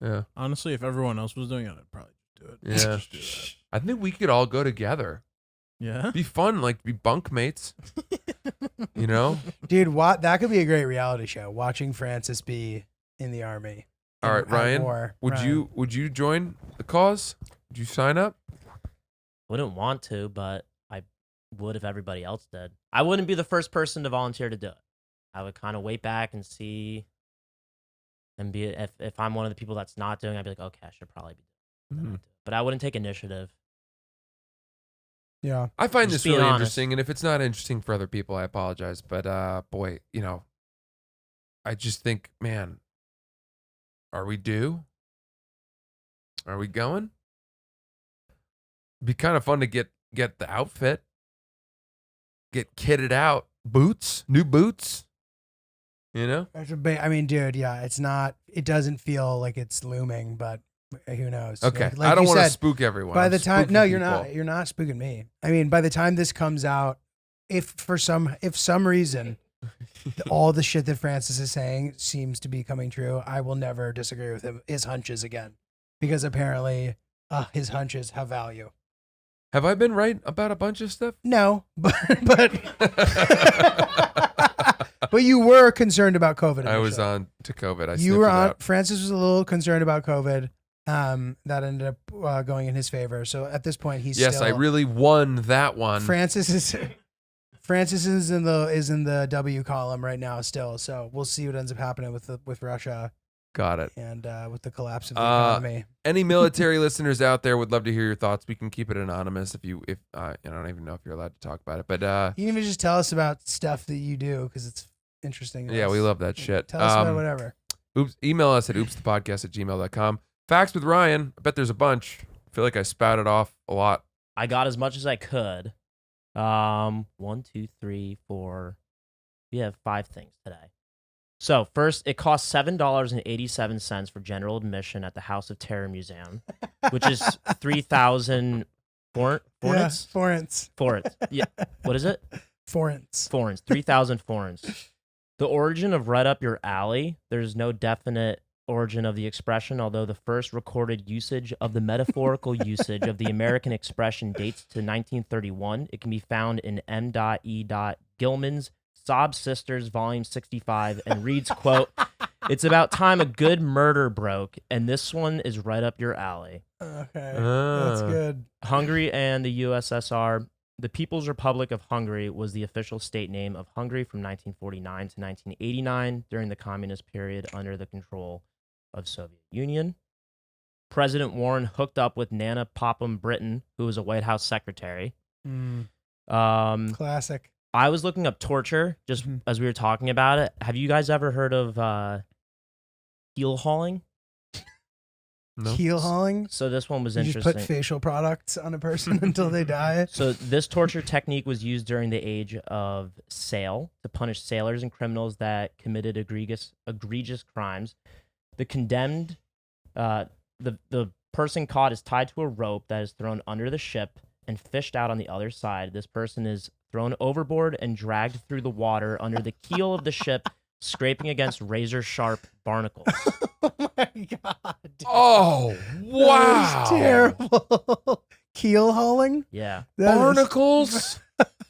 Yeah. Honestly, if everyone else was doing it, I'd probably do it. Yeah. Just do that. I think we could all go together. Yeah. Be fun, like be bunkmates. You know? Dude, that could be a great reality show. Watching Francis be in the army. All right, at Ryan, war. Would Ryan. you join the cause? Would you sign up? Wouldn't want to, but I would if everybody else did. I wouldn't be the first person to volunteer to do it. I would kind of wait back and see, and be if I'm one of the people that's not doing, I'd be like, okay, I should probably be doing it. Then I'd do it. But I wouldn't take initiative. Yeah. I find Just this really being honest. interesting, and if it's not interesting for other people, I apologize. But boy, I just think, man, are we due? Are we going? Be kind of fun to get the outfit. get kitted out. Boots, new boots. You know? I mean, dude, yeah, it's not. It doesn't feel like it's looming, but who knows? Okay, Like I don't you want to said, spook everyone. By I'm the time, spooking no, you're people. not. You're not spooking me. I mean, by the time this comes out, if some reason all the shit that Francis is saying seems to be coming true, I will never disagree with his hunches again, because apparently his hunches have value. Have I been right about a bunch of stuff? No, but but you were concerned about COVID. I was initially. on to COVID. I You were sniffed it on. out. Francis was a little concerned about COVID. That ended up going in his favor. So at this point, he's Yes, still, I really won that one. Francis is in the W column right now still. So we'll see what ends up happening with Russia Got it. and with the collapse of the economy. Any military listeners out there would love to hear your thoughts. We can keep it anonymous if I don't even know if you're allowed to talk about it, but You can even just tell us about stuff that you do because it's interesting. to yeah, us. we love that shit. Tell us about whatever. Email us at oopsthepodcast@gmail.com. Facts with Ryan. I bet there's a bunch. I feel like I spouted off a lot. I got as much as I could. 1, 2, 3, 4. We have 5 things today. So first, it costs $7.87 for general admission at the House of Terror Museum, which is 3,000 forints. Yeah, forints. Forints. Yeah. What is it? Forints. Forints. 3,000 forints. The origin of right up your alley. There's no definite origin of the expression, although the first recorded usage of the metaphorical usage of the American expression dates to 1931. It can be found in M.E. Gilman's Sob Sisters, Volume 65, and reads, quote, "It's about time a good murder broke, and this one is right up your alley." Okay, that's good. Hungary and the USSR. The People's Republic of Hungary was the official state name of Hungary from 1949 to 1989 during the communist period under the control of Soviet Union. President Warren hooked up with Nana Popham Britton, who was a White House secretary. Classic. I was looking up torture just as we were talking about it. Have you guys ever heard of heel hauling? No. Heel hauling. So this one was You interesting. just put facial products on a person until they die. So this torture technique was used during the age of sail to punish sailors and criminals that committed egregious crimes. The condemned, the person caught is tied to a rope that is thrown under the ship and fished out on the other side. This person is thrown overboard and dragged through the water under the keel of the ship, scraping against razor-sharp barnacles. Oh my god. Dude. Oh, wow. That is terrible. Keel hauling? Yeah. That is- Barnacles?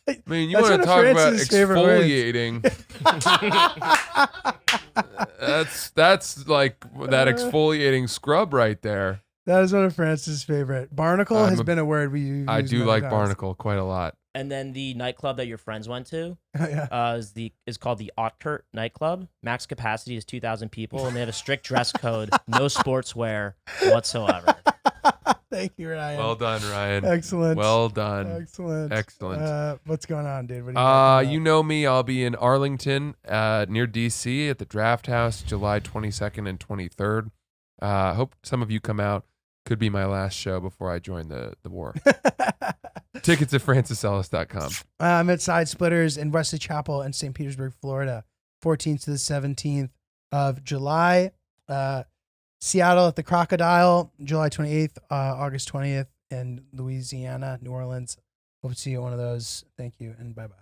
I mean, you That's want one to of talk about Francis' favorite words. exfoliating. That's like that exfoliating scrub right there. That is one of Francis' favorite. Barnacle has been a word we use. I do many like times. barnacle quite a lot. And then the nightclub that your friends went to Yeah. is called the Otkert nightclub. Max capacity is 2,000 people, and they have a strict dress code, no sportswear whatsoever. Thank you, Ryan. Well done, Ryan. Excellent. Well done. Excellent. Excellent. What's going on, dude? What do you got coming You up? know me. I'll be in Arlington, near DC, at the Draft House, July 22nd and 23rd. Hope some of you come out. Could be my last show before I join the war. Tickets at francisellis.com. I'm at Side Splitters in Wesley Chapel in St. Petersburg, Florida, 14th to the 17th of July. Seattle at the Crocodile, July 28th, August 20th, in Louisiana, New Orleans. Hope to see you at one of those. Thank you, and bye-bye.